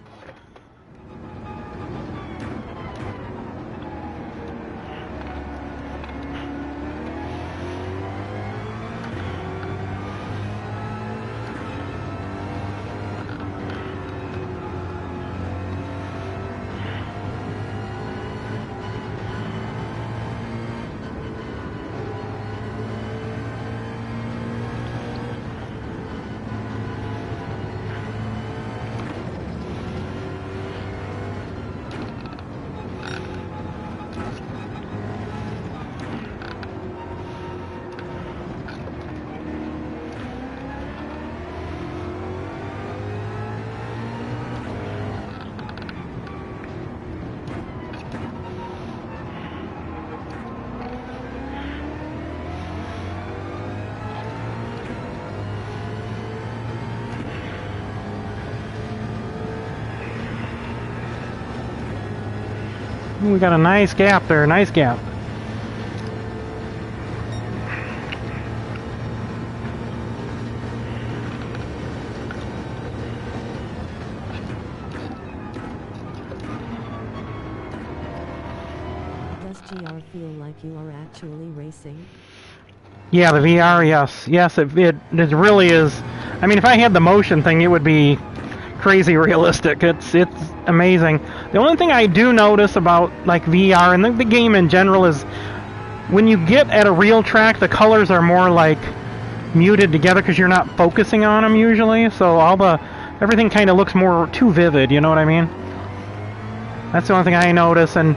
We got a nice gap there, nice gap. Does GR feel like you are actually racing? Yeah, the VR, yes. Yes, it really is. I mean, if I had the motion thing, it would be crazy realistic. It's amazing. The only thing I do notice about like VR and the game in general is when you get at a real track, the colors are more like muted together because you're not focusing on them usually. So everything kind of looks more too vivid. You know what I mean? That's the only thing I notice. And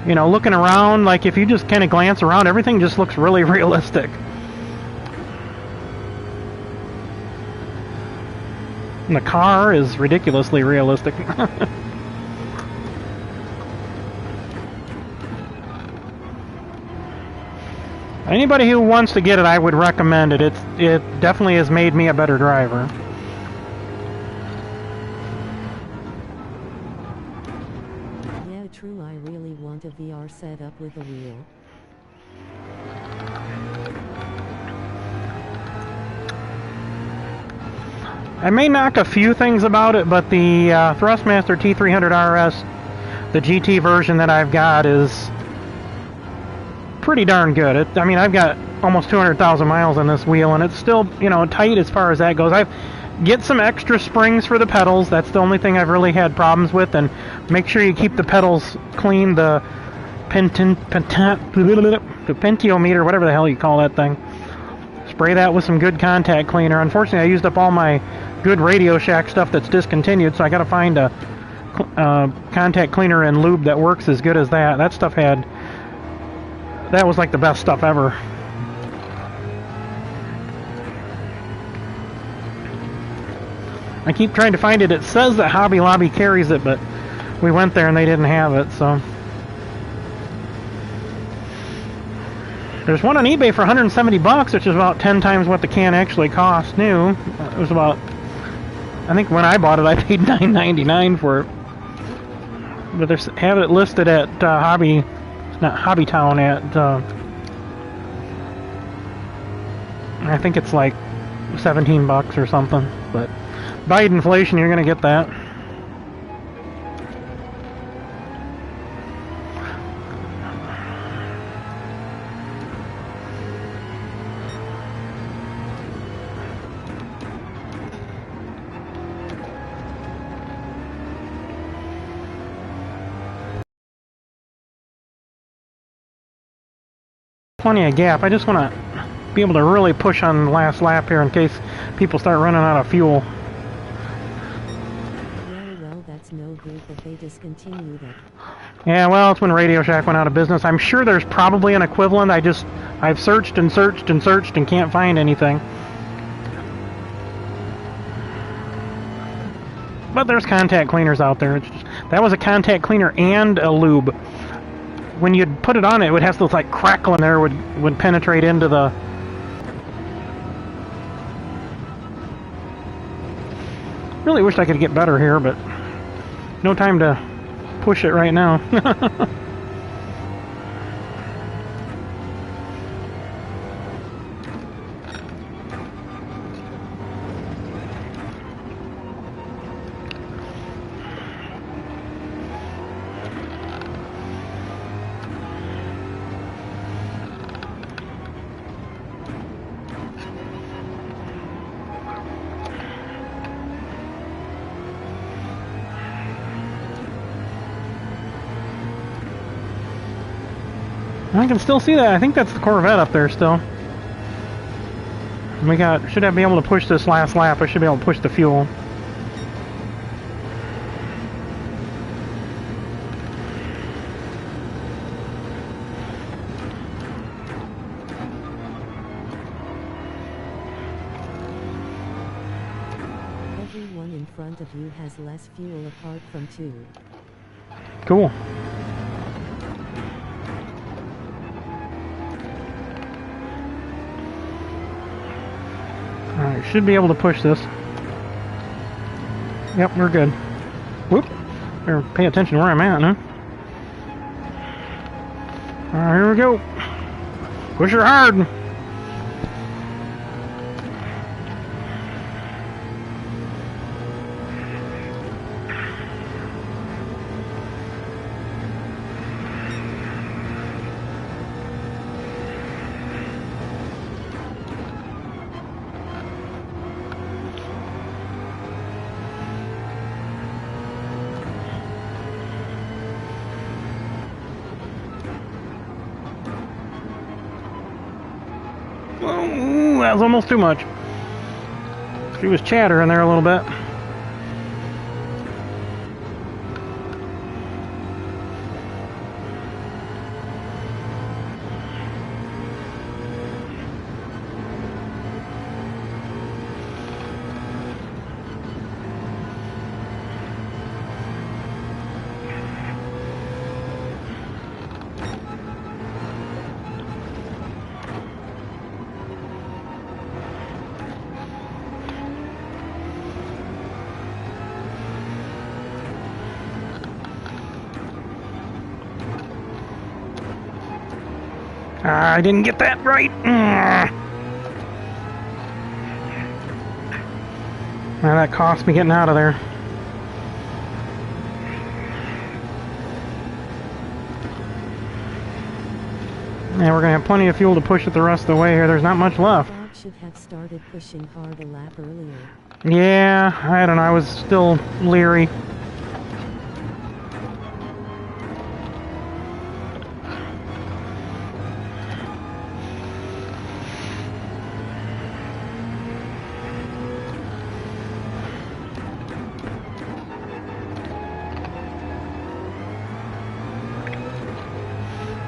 you know, looking around, like if you just kind of glance around, everything just looks really realistic. And the car is ridiculously realistic. Anybody who wants to get it, I would recommend it. It definitely has made me a better driver. Yeah, true. I really want a VR setup with a wheel. I may knock a few things about it, but the Thrustmaster T300 RS the GT version that I've got is pretty darn good. I mean, I've got almost 200,000 miles on this wheel, and it's still, you know, tight as far as that goes. I've get some extra springs for the pedals. That's the only thing I've really had problems with, and make sure you keep the pedals clean. The pentiometer, whatever the hell you call that thing. Spray that with some good contact cleaner. Unfortunately, I used up all my good Radio Shack stuff that's discontinued, so I got to find a contact cleaner and lube that works as good as that. That stuff that was like the best stuff ever. I keep trying to find it. It says that Hobby Lobby carries it, but we went there and they didn't have it, so. There's one on eBay for 170 bucks, which is about 10 times what the can actually cost new. It was about, I think when I bought it, I paid $9.99 for it. But they have it listed at Hobbytown at, I think it's like 17 bucks or something, but by inflation, you're going to get that. Plenty of gap. I just want to be able to really push on the last lap here in case people start running out of fuel. Well, that's no good that they discontinued it. Yeah, well, it's when Radio Shack went out of business. I'm sure there's probably an equivalent. I've searched and searched and searched and can't find anything. But there's contact cleaners out there. That was a contact cleaner and a lube. When you'd put it on, it would have this like crackle in there, would penetrate into the. Really wish I could get better here, but no time to push it right now. I can still see that. I think that's the Corvette up there still. We should be able to push this last lap. I should be able to push the fuel. Everyone in front of you has less fuel apart from 2. Cool. Alright, should be able to push this. Yep, we're good. Whoop. Better pay attention where I'm at, huh? Alright, here we go. Push her hard. Ooh, that was almost too much. She was chattering there a little bit. I didn't get that right. Now that cost me getting out of there. And we're going to have plenty of fuel to push it the rest of the way here. There's not much left. Dog should have started pushing hard a lap earlier. Yeah, I don't know. I was still leery.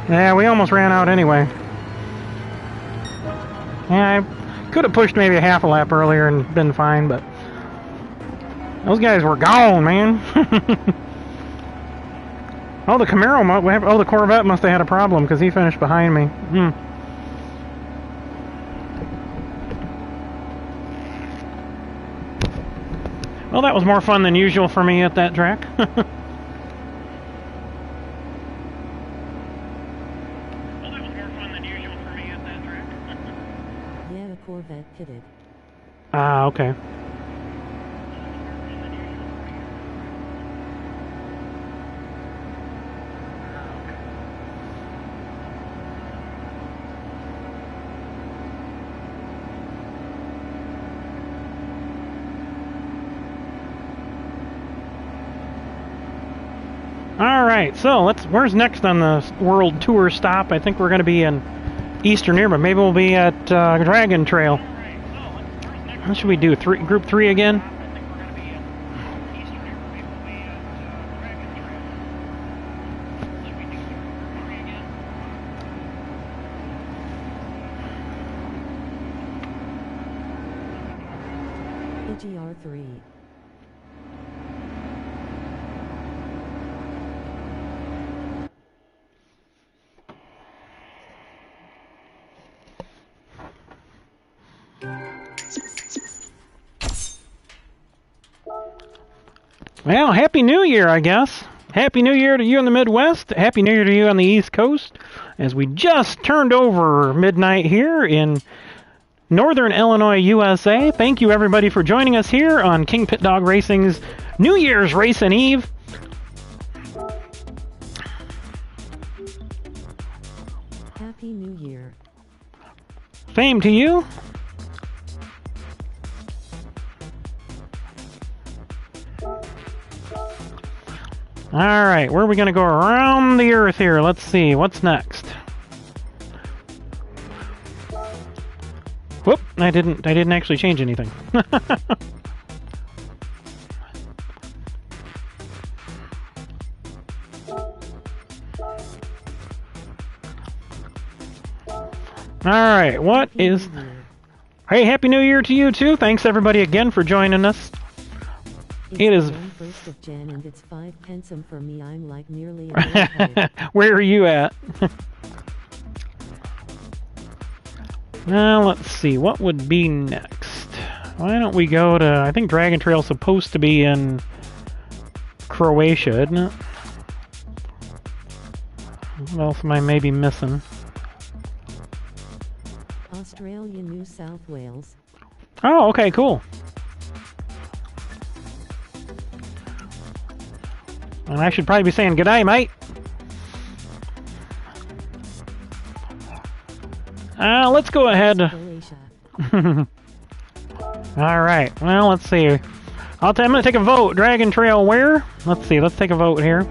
Yeah, we almost ran out anyway. Yeah, I could have pushed maybe a half a lap earlier and been fine, but those guys were gone, man. Oh, the Camaro, oh, the Corvette must have had a problem because he finished behind me. Well, that was more fun than usual for me at that track. Corvette pitted. Ah, okay. All right, so where's next on the world tour stop? I think we're going to be in Eastern here, but maybe we'll be at Dragon Trail. What should we do? Group 3 again? GR3. Well, Happy New Year, I guess. Happy New Year to you in the Midwest. Happy New Year to you on the East Coast. As we just turned over midnight here in Northern Illinois, USA. Thank you, everybody, for joining us here on KingPittDawg Racing's New Year's Racing Eve. Happy New Year. Same to you. Alright, where are we going to go around the earth here? Let's see, what's next? Whoop, I didn't actually change anything. Alright, what is... Hey, Happy New Year to you too. Thanks everybody again for joining us. It is 1st of Jan and it's 5 pensum for me. I'm like nearly a Where are you at? Now let's see, what would be next? Why don't we go to, I think Dragon Trail's supposed to be in Croatia, isn't it? What else am I maybe missing? Australia, New South Wales. Oh, okay, cool. And I should probably be saying g'day, mate. Let's go ahead. Alright, well, let's see. I'm going to take a vote. Dragon Trail where? Let's see, let's take a vote here.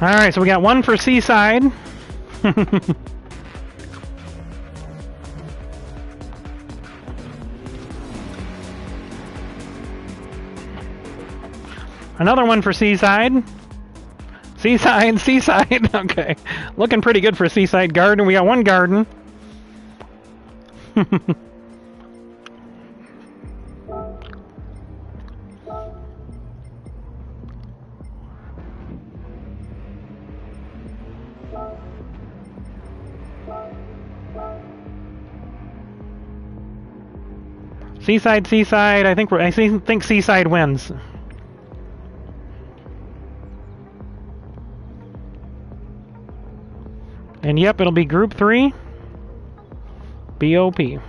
Alright, so we got one for Seaside. Another one for Seaside. Seaside, Seaside. Okay. Looking pretty good for Seaside Garden. We got one garden. Seaside, Seaside. I think think Seaside wins. And yep, it'll be Group 3. BOP.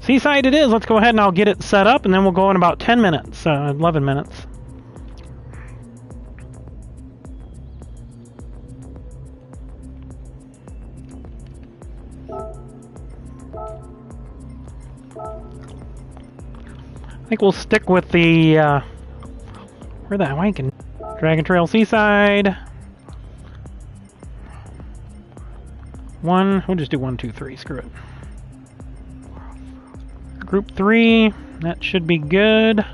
Seaside it is. Let's go ahead and I'll get it set up, and then we'll go in about 10 minutes, 11 minutes. I think we'll stick with the, where the wankin'? Dragon Trail Seaside. We'll just do 1, 2, 3, screw it. Group 3, that should be good.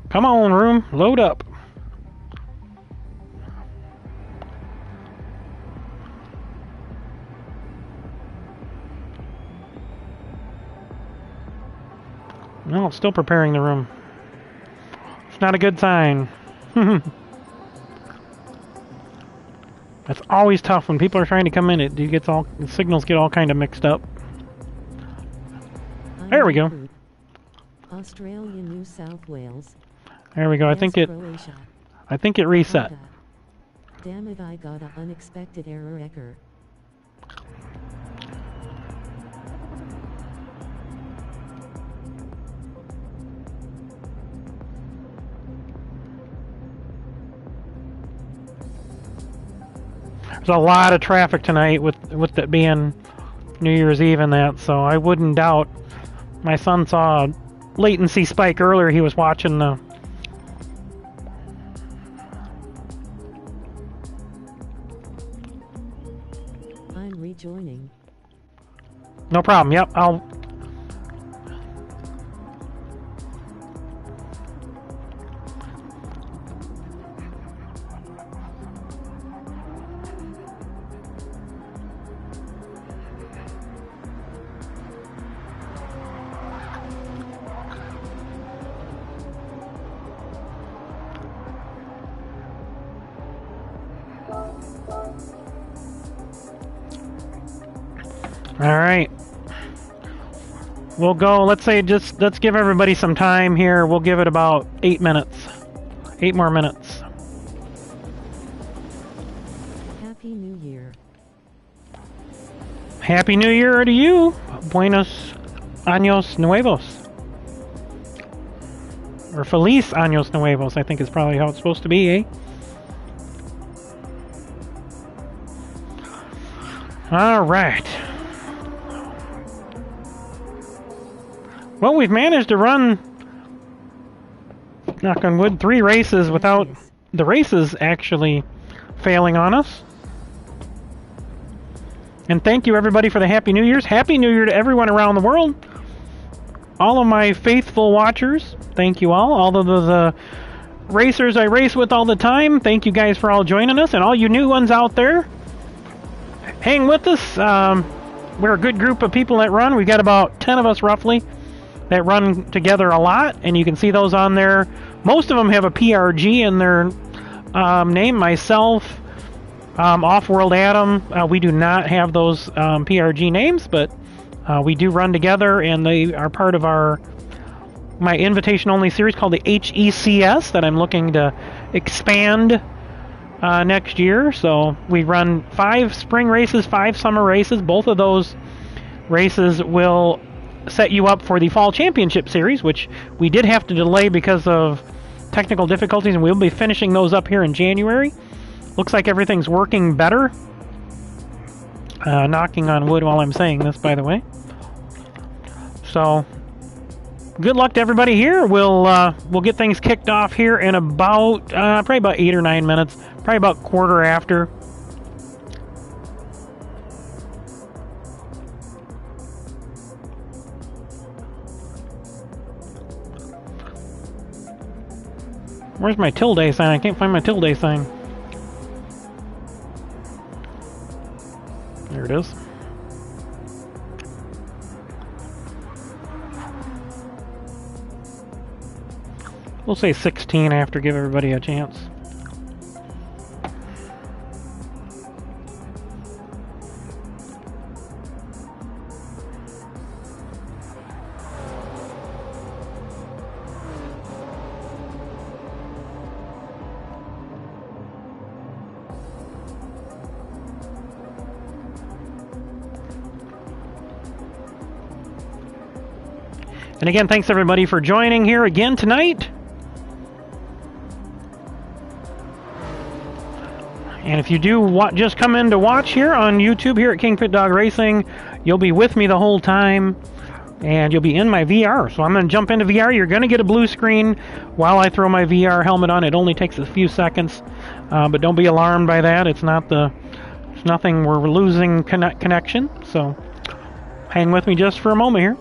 Come on, room, load up. No, it's still preparing the room. It's not a good sign. That's always tough when people are trying to come in. The signals get all kind of mixed up. There we go. Australia, New South Wales. There we go. I think it reset. Damn it, I got an unexpected error occur. There's a lot of traffic tonight with it being New Year's Eve and that, so I wouldn't doubt. My son saw a latency spike earlier. He was watching the... I'm rejoining. No problem. Yep, I'll... Alright. We'll go, let's give everybody some time here. We'll give it about 8 minutes. 8 more minutes. Happy New Year. Happy New Year to you. Buenos Años Nuevos. Or Feliz Años Nuevos, I think is probably how it's supposed to be, eh? Alright. Well, we've managed to run, knock on wood, 3 races without the races actually failing on us. And thank you everybody for the Happy New Year's. Happy New Year to everyone around the world. All of my faithful watchers, thank you all. All of the racers I race with all the time, thank you guys for all joining us. And all you new ones out there, hang with us. We're a good group of people that run. We've got about 10 of us roughly that run together a lot, and you can see those on there. Most of them have a PRG in their name. Myself, Off-World Adam, we do not have those PRG names, but we do run together, and they are part of my invitation-only series called the HECS that I'm looking to expand next year. So we run 5 spring races, 5 summer races. Both of those races will set you up for the Fall Championship Series, which we did have to delay because of technical difficulties, and we'll be finishing those up here in January. Looks like everything's working better. Knocking on wood while I'm saying this, by the way. So, good luck to everybody here. We'll get things kicked off here in about probably about 8 or 9 minutes, probably about quarter after. Where's my tilde sign? I can't find my tilde sign. There it is. We'll say 16 after, give everybody a chance. And again, thanks everybody for joining here again tonight. And if you do just come in to watch here on YouTube here at KingPittDawg Racing, you'll be with me the whole time, and you'll be in my VR. So I'm going to jump into VR. You're going to get a blue screen while I throw my VR helmet on. It only takes a few seconds, but don't be alarmed by that. It's nothing. We're losing connection. So hang with me just for a moment here.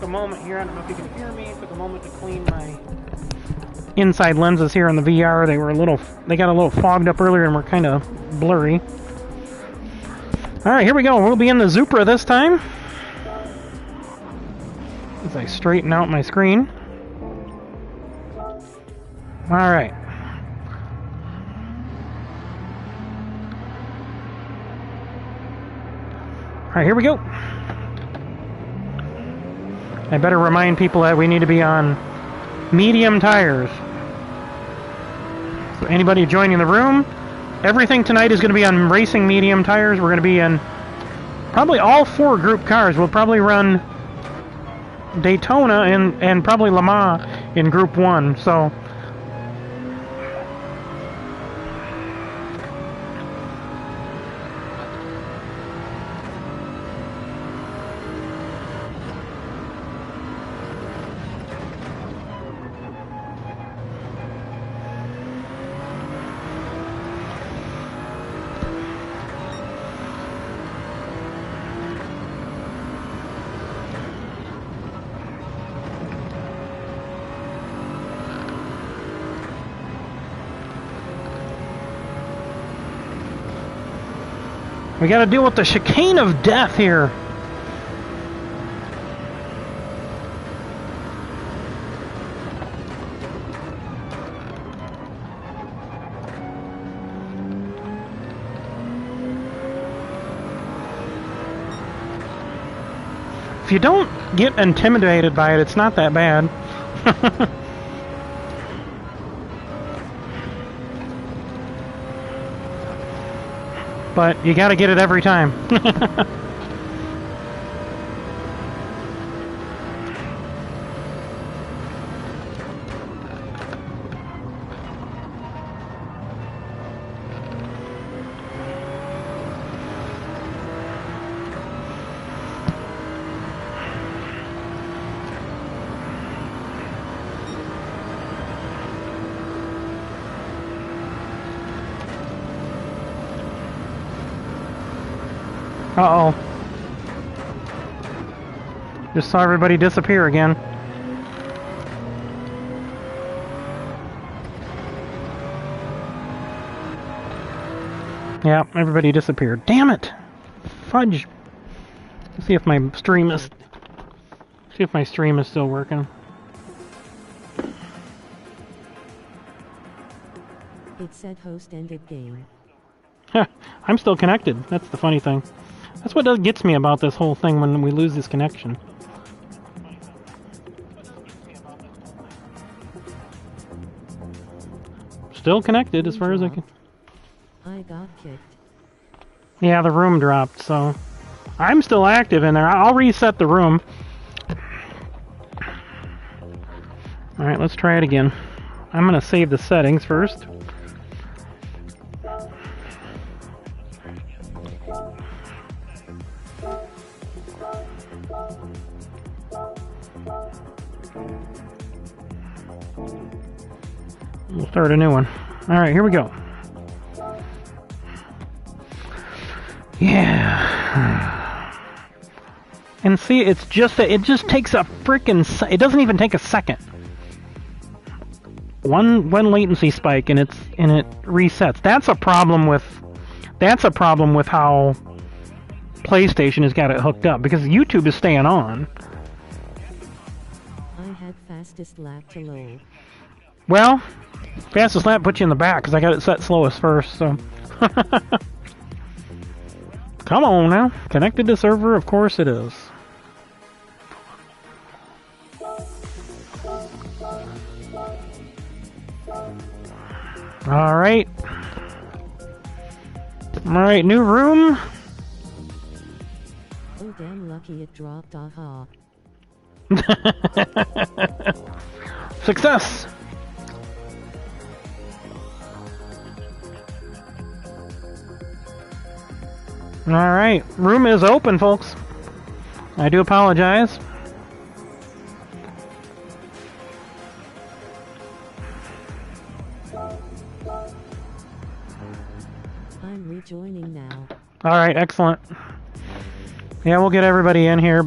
A moment here. I don't know if you can hear me. It took a moment to clean my inside lenses here in the VR. They got a little fogged up earlier and were kind of blurry. All right, here we go. We'll be in the Zupra this time. As I straighten out my screen. All right. All right, here we go. I better remind people that we need to be on medium tires. So anybody joining the room, everything tonight is going to be on racing medium tires. We're going to be in probably all 4 group cars. We'll probably run Daytona and probably Le Mans in group 1. So we got to deal with the chicane of death here. If you don't get intimidated by it, it's not that bad. But you gotta get it every time. Uh-oh. Just saw everybody disappear again. Yeah, everybody disappeared. Damn it! Fudge. Let's see if my stream is still working. It said host ended game. I'm still connected. That's the funny thing. That's what gets me about this whole thing when we lose this connection. Still connected as far as I can. I got kicked. Yeah, the room dropped, so I'm still active in there. I'll reset the room. Alright, let's try it again. I'm going to save the settings first. We'll start a new one. All right, here we go. Yeah. And see, it's just that it just takes a freaking. It doesn't even take a second. One latency spike and it resets. That's a problem with how PlayStation has got it hooked up, because YouTube is staying on. I had fastest lap to low. Well, fastest lap puts you in the back because I got it set slowest first, so. Come on now. Connected to server, of course it is. Alright. Alright, new room. Oh, damn lucky it dropped, aha. Success! Alright, room is open, folks. I do apologize. I'm rejoining now. Alright, excellent. Yeah, we'll get everybody in here.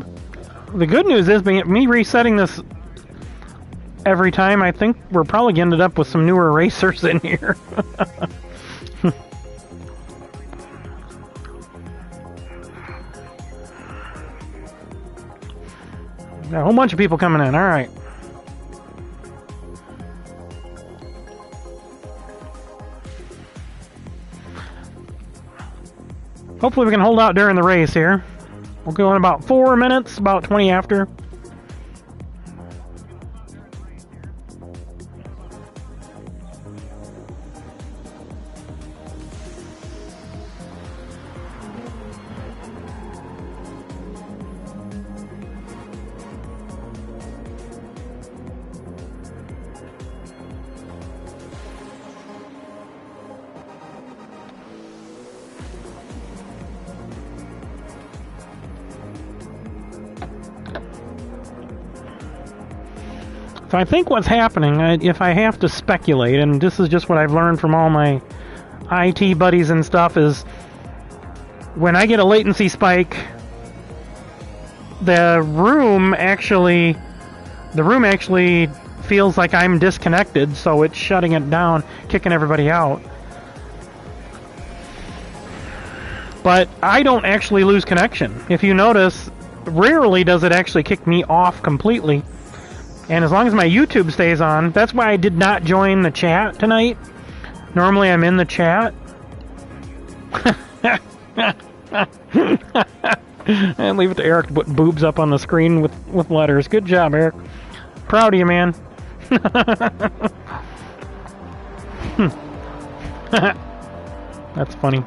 The good news is, me resetting this every time, I think we're probably ended up with some newer racers in here. Got a whole bunch of people coming in, alright. Hopefully we can hold out during the race here. We'll go in about 4 minutes, about 20 after. So I think what's happening, if I have to speculate, and this is just what I've learned from all my IT buddies and stuff, is when I get a latency spike, the room actually feels like I'm disconnected, so it's shutting it down, kicking everybody out. But I don't actually lose connection. If you notice, rarely does it actually kick me off completely. And as long as my YouTube stays on, that's why I did not join the chat tonight. Normally I'm in the chat. And leave it to Eric to put boobs up on the screen with letters. Good job, Eric. Proud of you, man. That's funny.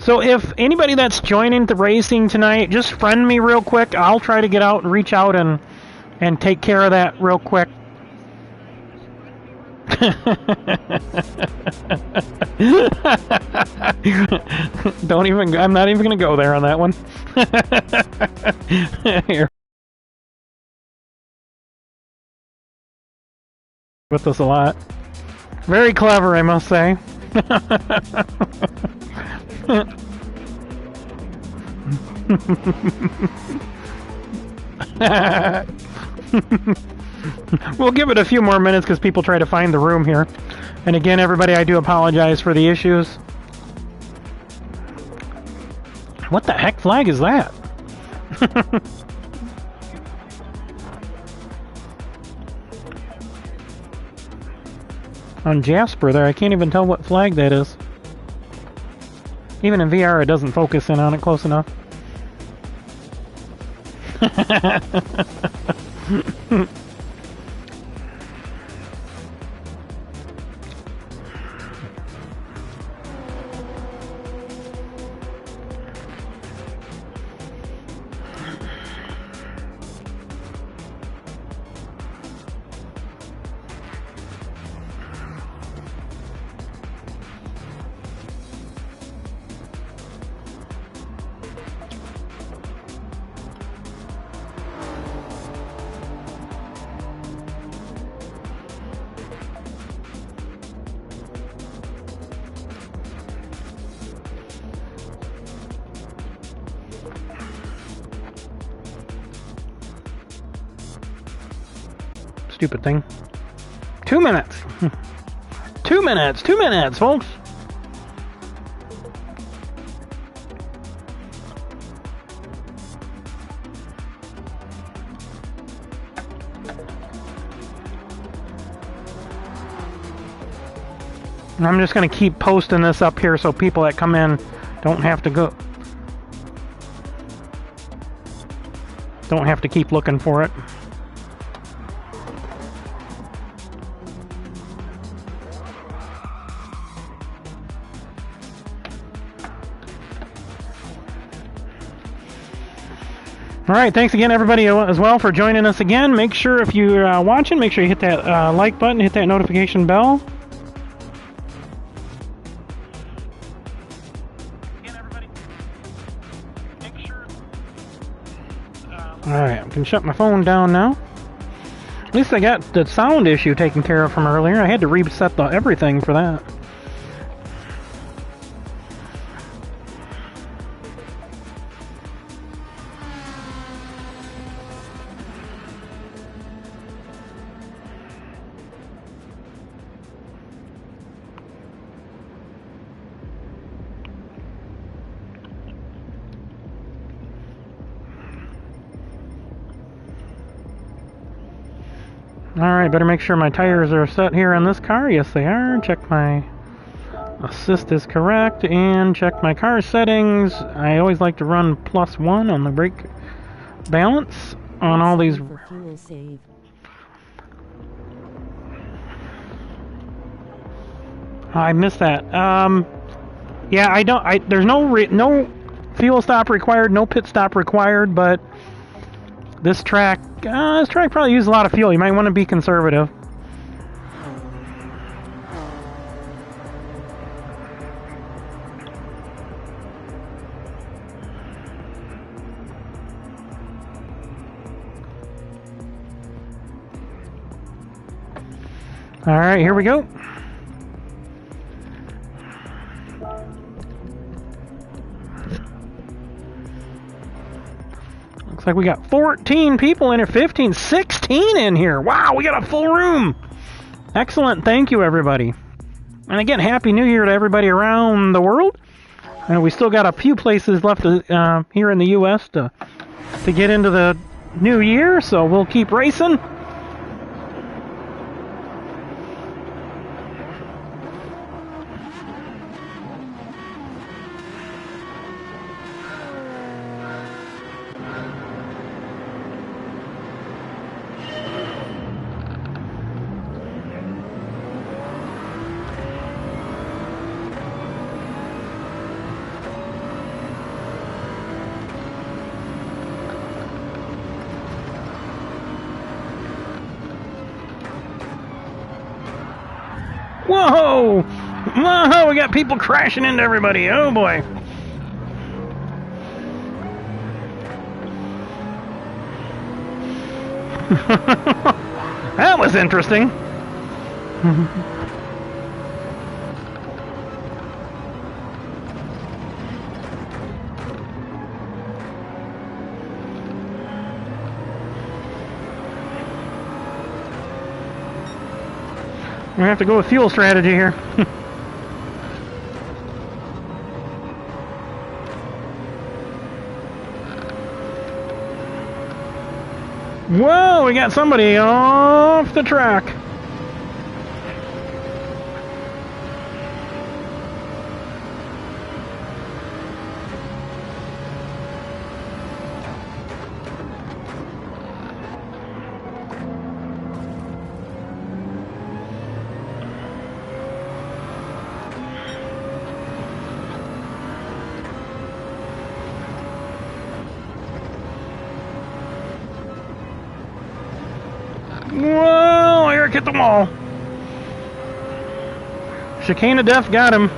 So if anybody that's joining the racing tonight, just friend me real quick. I'll try to get out and reach out and take care of that real quick. I'm not even going to go there on that one. Here. With this a lot. Very clever, I must say. We'll give it a few more minutes because people try to find the room here. And again, everybody, I do apologize for the issues. What the heck flag is that? On Jasper there, I can't even tell what flag that is. Even in VR, it doesn't focus in on it close enough. stupid thing. 2 minutes. 2 minutes. 2 minutes, folks. And I'm just going to keep posting this up here so people that come in don't have to go. Don't have to keep looking for it. All right, thanks again, everybody, as well, for joining us again. Make sure, if you're watching, make sure you hit that like button, hit that notification bell. Alright, I can shut my phone down now. At least I got the sound issue taken care of from earlier. I had to reset everything for that. Alright, better make sure my tires are set here on this car. Yes, they are. Check my assist is correct, and check my car settings. I always like to run +1 on the brake balance on all these. I missed that. Yeah, there's no fuel stop required, no pit stop required, but this track probably uses a lot of fuel. You might want to be conservative. All right, here we go. Looks like we got 14 people in here, 15, 16 in here. Wow, we got a full room. Excellent. Thank you, everybody. And again, Happy New Year to everybody around the world. And we still got a few places left here in the U.S. to get into the new year, so we'll keep racing. Whoa! Whoa! We got people crashing into everybody. Oh boy! That was interesting. We have to go with fuel strategy here. Whoa, we got somebody off the track. Whoa, Eric hit the wall. Chicane of death got him.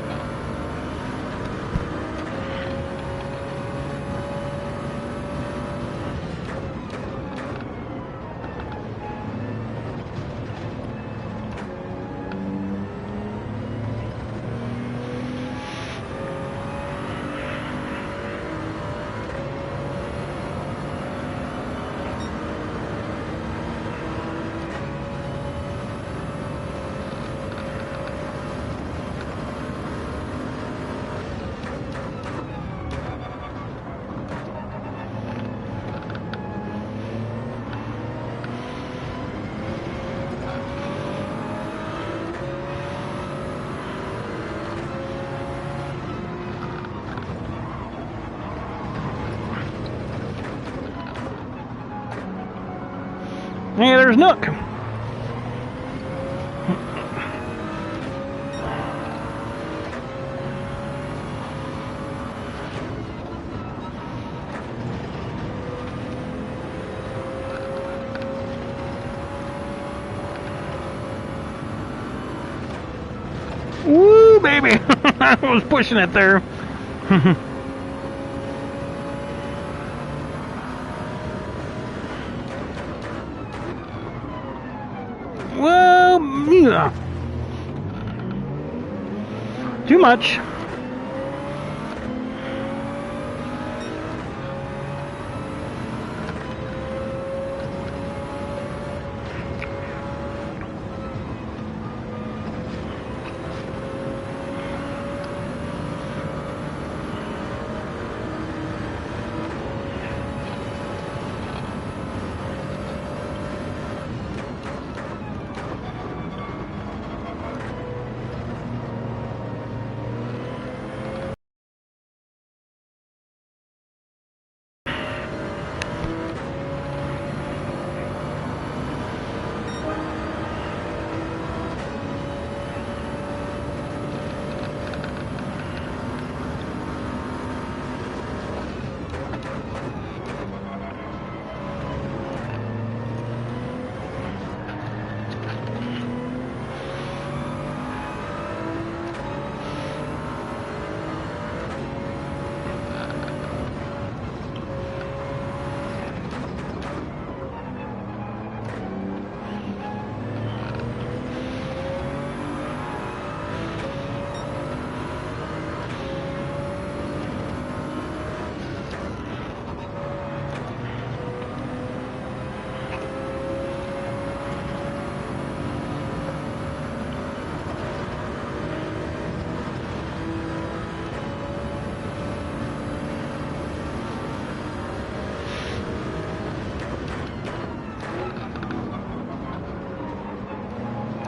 Hey, there's Nook. Woo, baby! I was pushing it there. Well, yeah. Too much.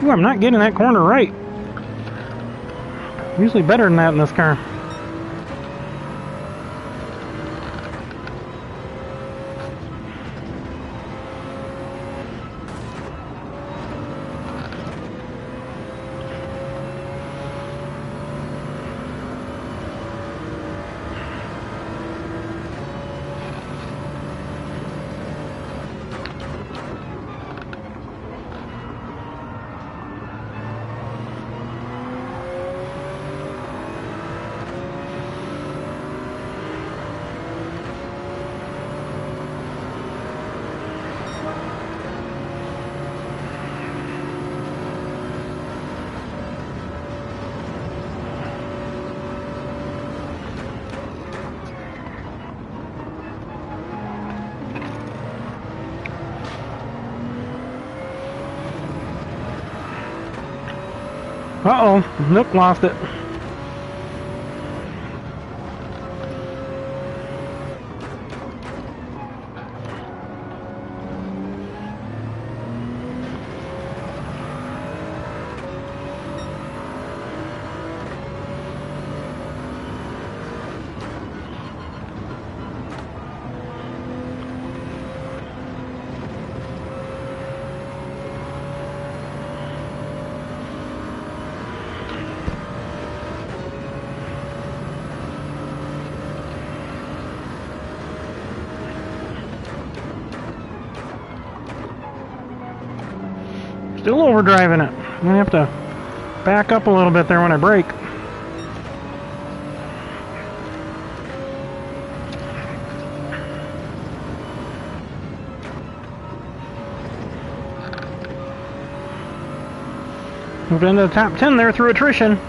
Ooh, I'm not getting that corner right. Usually better than that in this car. Uh-oh, Nook lost it. Still overdriving it. I'm gonna have to back up a little bit there when I brake. Moved into the top 10 there through attrition.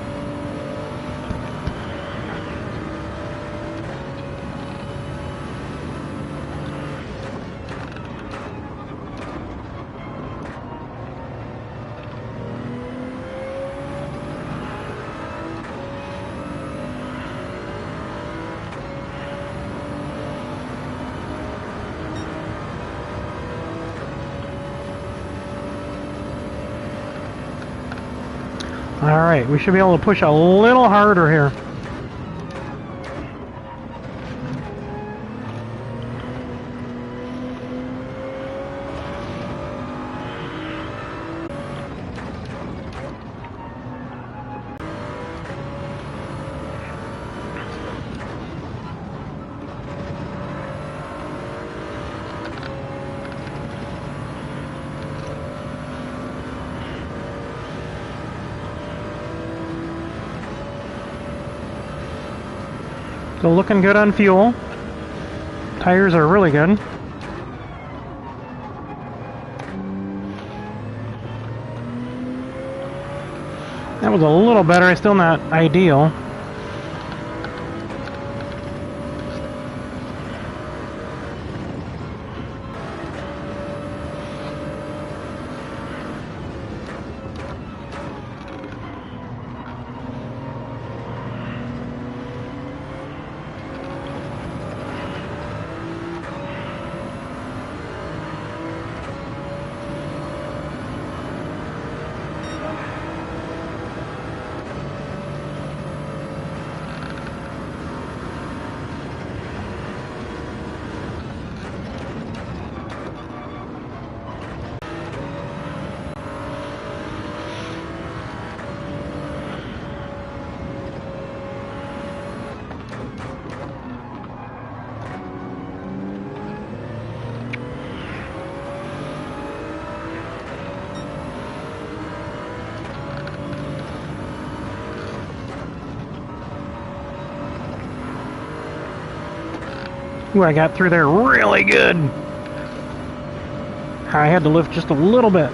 Alright, we should be able to push a little harder here. Still looking good on fuel. Tires are really good. That was a little better, still not ideal. Ooh, I got through there really good. I had to lift just a little bit.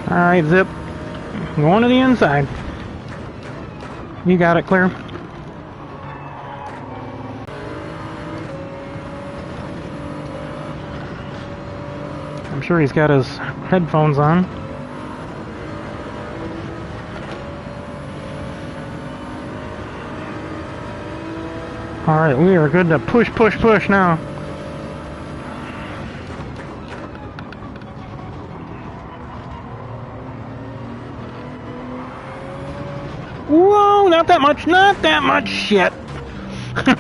Alright, Zip. Going to the inside. You got it, Clear. I'm sure he's got his headphones on. Alright, we are good to push now. Whoa, not that much, shit. I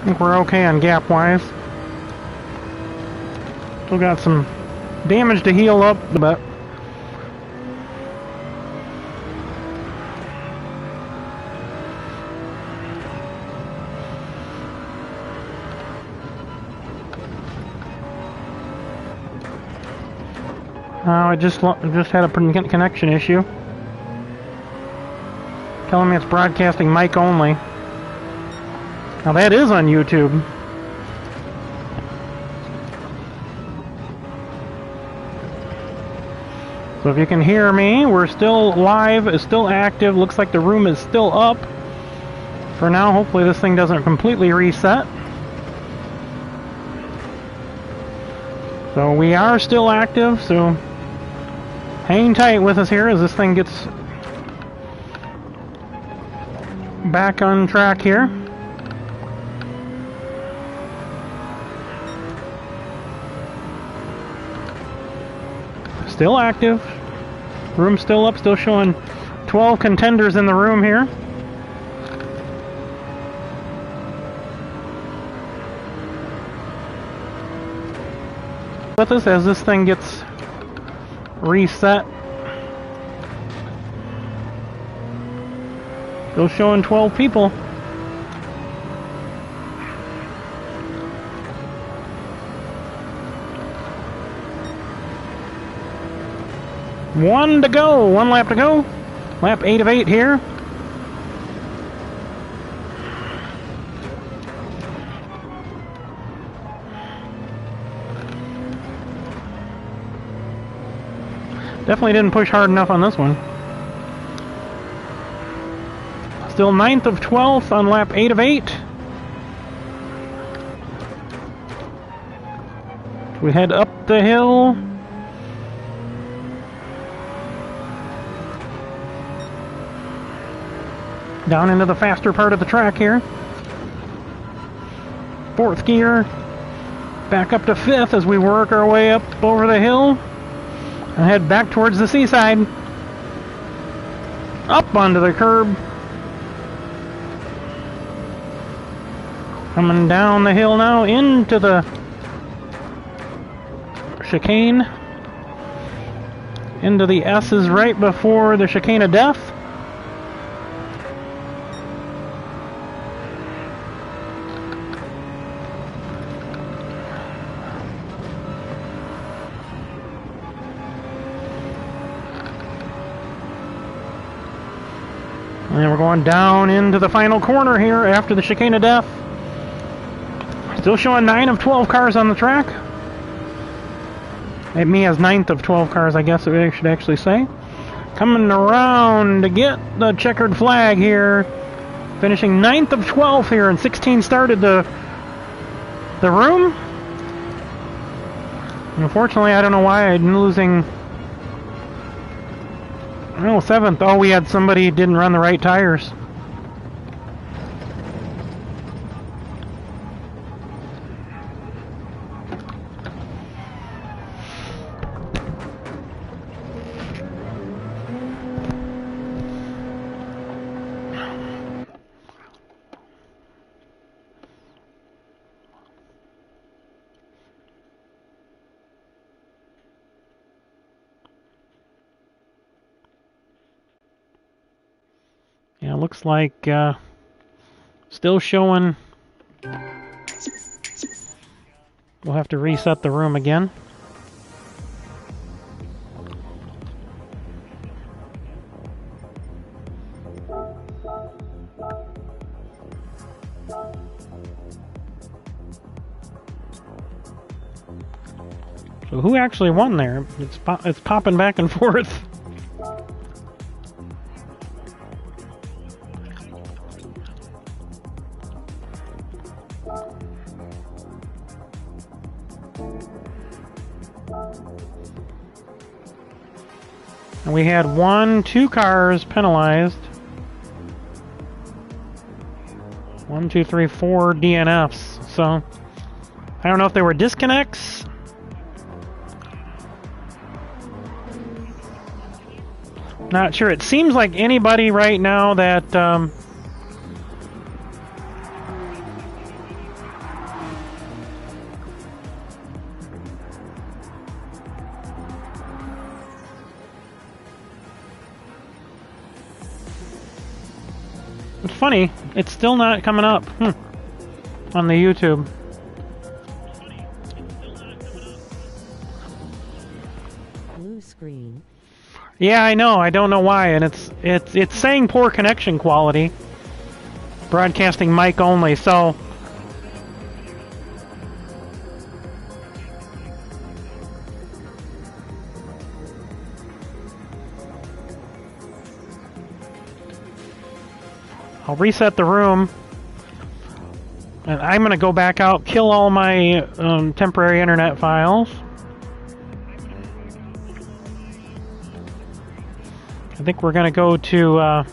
think we're okay on gap-wise. Still got some damage to heal up, but I just had a connection issue. Telling me it's broadcasting mic only. Now that is on YouTube. So if you can hear me, we're still live, it's still active, looks like the room is still up. For now, hopefully this thing doesn't completely reset. So we are still active, so hang tight with us here as this thing gets back on track here. Still active. Room still up, still showing 12 contenders in the room here. With us as this thing gets reset. Still showing 12 people. One to go. One lap to go. Lap 8 of 8 here. Definitely didn't push hard enough on this one. Still 9th of 12th on lap 8 of 8. We head up the hill. Down into the faster part of the track here. 4th gear. Back up to 5th as we work our way up over the hill. And head back towards the seaside. Up onto the curb. Coming down the hill now into the chicane. Into the S's right before the chicane of death. And then we're going down into the final corner here after the chicane of death. Still showing 9 of 12 cars on the track. It me as 9th of 12 cars, I guess I should actually say. Coming around to get the checkered flag here. Finishing 9th of 12 here, and 16 started the room. Unfortunately, I don't know why I'm losing. Oh, 7th. Oh, we had somebody who didn't run the right tires. Yeah, looks like still showing. We'll have to reset the room again. So who actually won there? It's popping back and forth. And we had 2 cars penalized. 1, 2, 3, 4 DNFs. So I don't know if they were disconnects. Not sure. It seems like anybody right now that it's funny, it's still not coming up on the YouTube. Blue screen. Yeah, I know. I don't know why, and it's saying poor connection quality. Broadcasting mic only. So I'll reset the room, and I'm going to go back out, kill all my temporary internet files. I think we're going to go to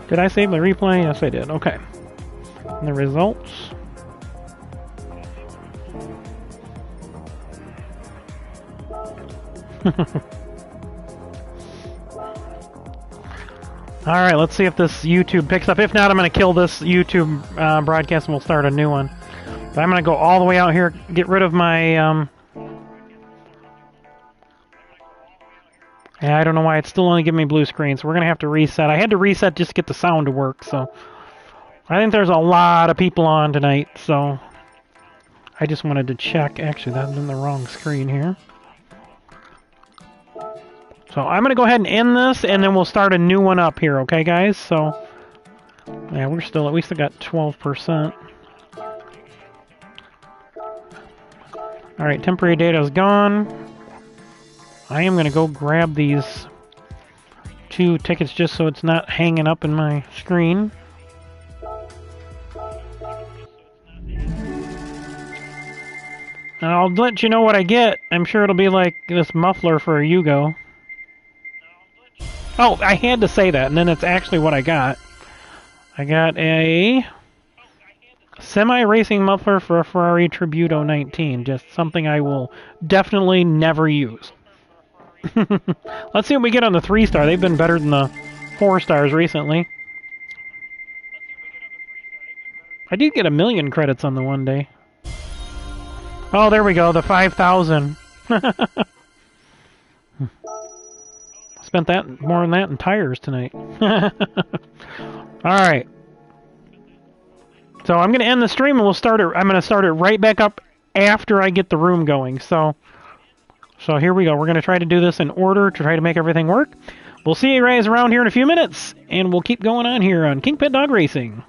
Did I save the replay? Yes, I did. Okay. And the results. Alright, let's see if this YouTube picks up. If not, I'm going to kill this YouTube broadcast and we'll start a new one. But I'm going to go all the way out here, get rid of my... Yeah, I don't know why it's still only giving me blue screen, so we're going to have to reset. I had to reset just to get the sound to work, so... I think there's a lot of people on tonight, so... I just wanted to check. Actually, that's in the wrong screen here. So I'm going to go ahead and end this, and then we'll start a new one up here, okay, guys? So, yeah, we still got 12%. Alright, temporary data is gone. I am going to go grab these 2 tickets just so it's not hanging up in my screen. I'll let you know what I get. I'm sure it'll be like this muffler for a Yugo. Oh, I had to say that, and then it's actually what I got. I got a semi-racing muffler for a Ferrari Tributo 19. Just something I will definitely never use. Let's see what we get on the 3-star. They've been better than the 4 stars recently. I did get 1,000,000 credits on the one day. Oh, there we go, the 5,000. Spent that more than that in tires tonight. Alright. So I'm going to end the stream and we'll start it. I'm going to start it right back up after I get the room going. So here we go. We're going to try to do this in order to try to make everything work. We'll see you guys around here in a few minutes, and we'll keep going on here on KingPittDawg Racing.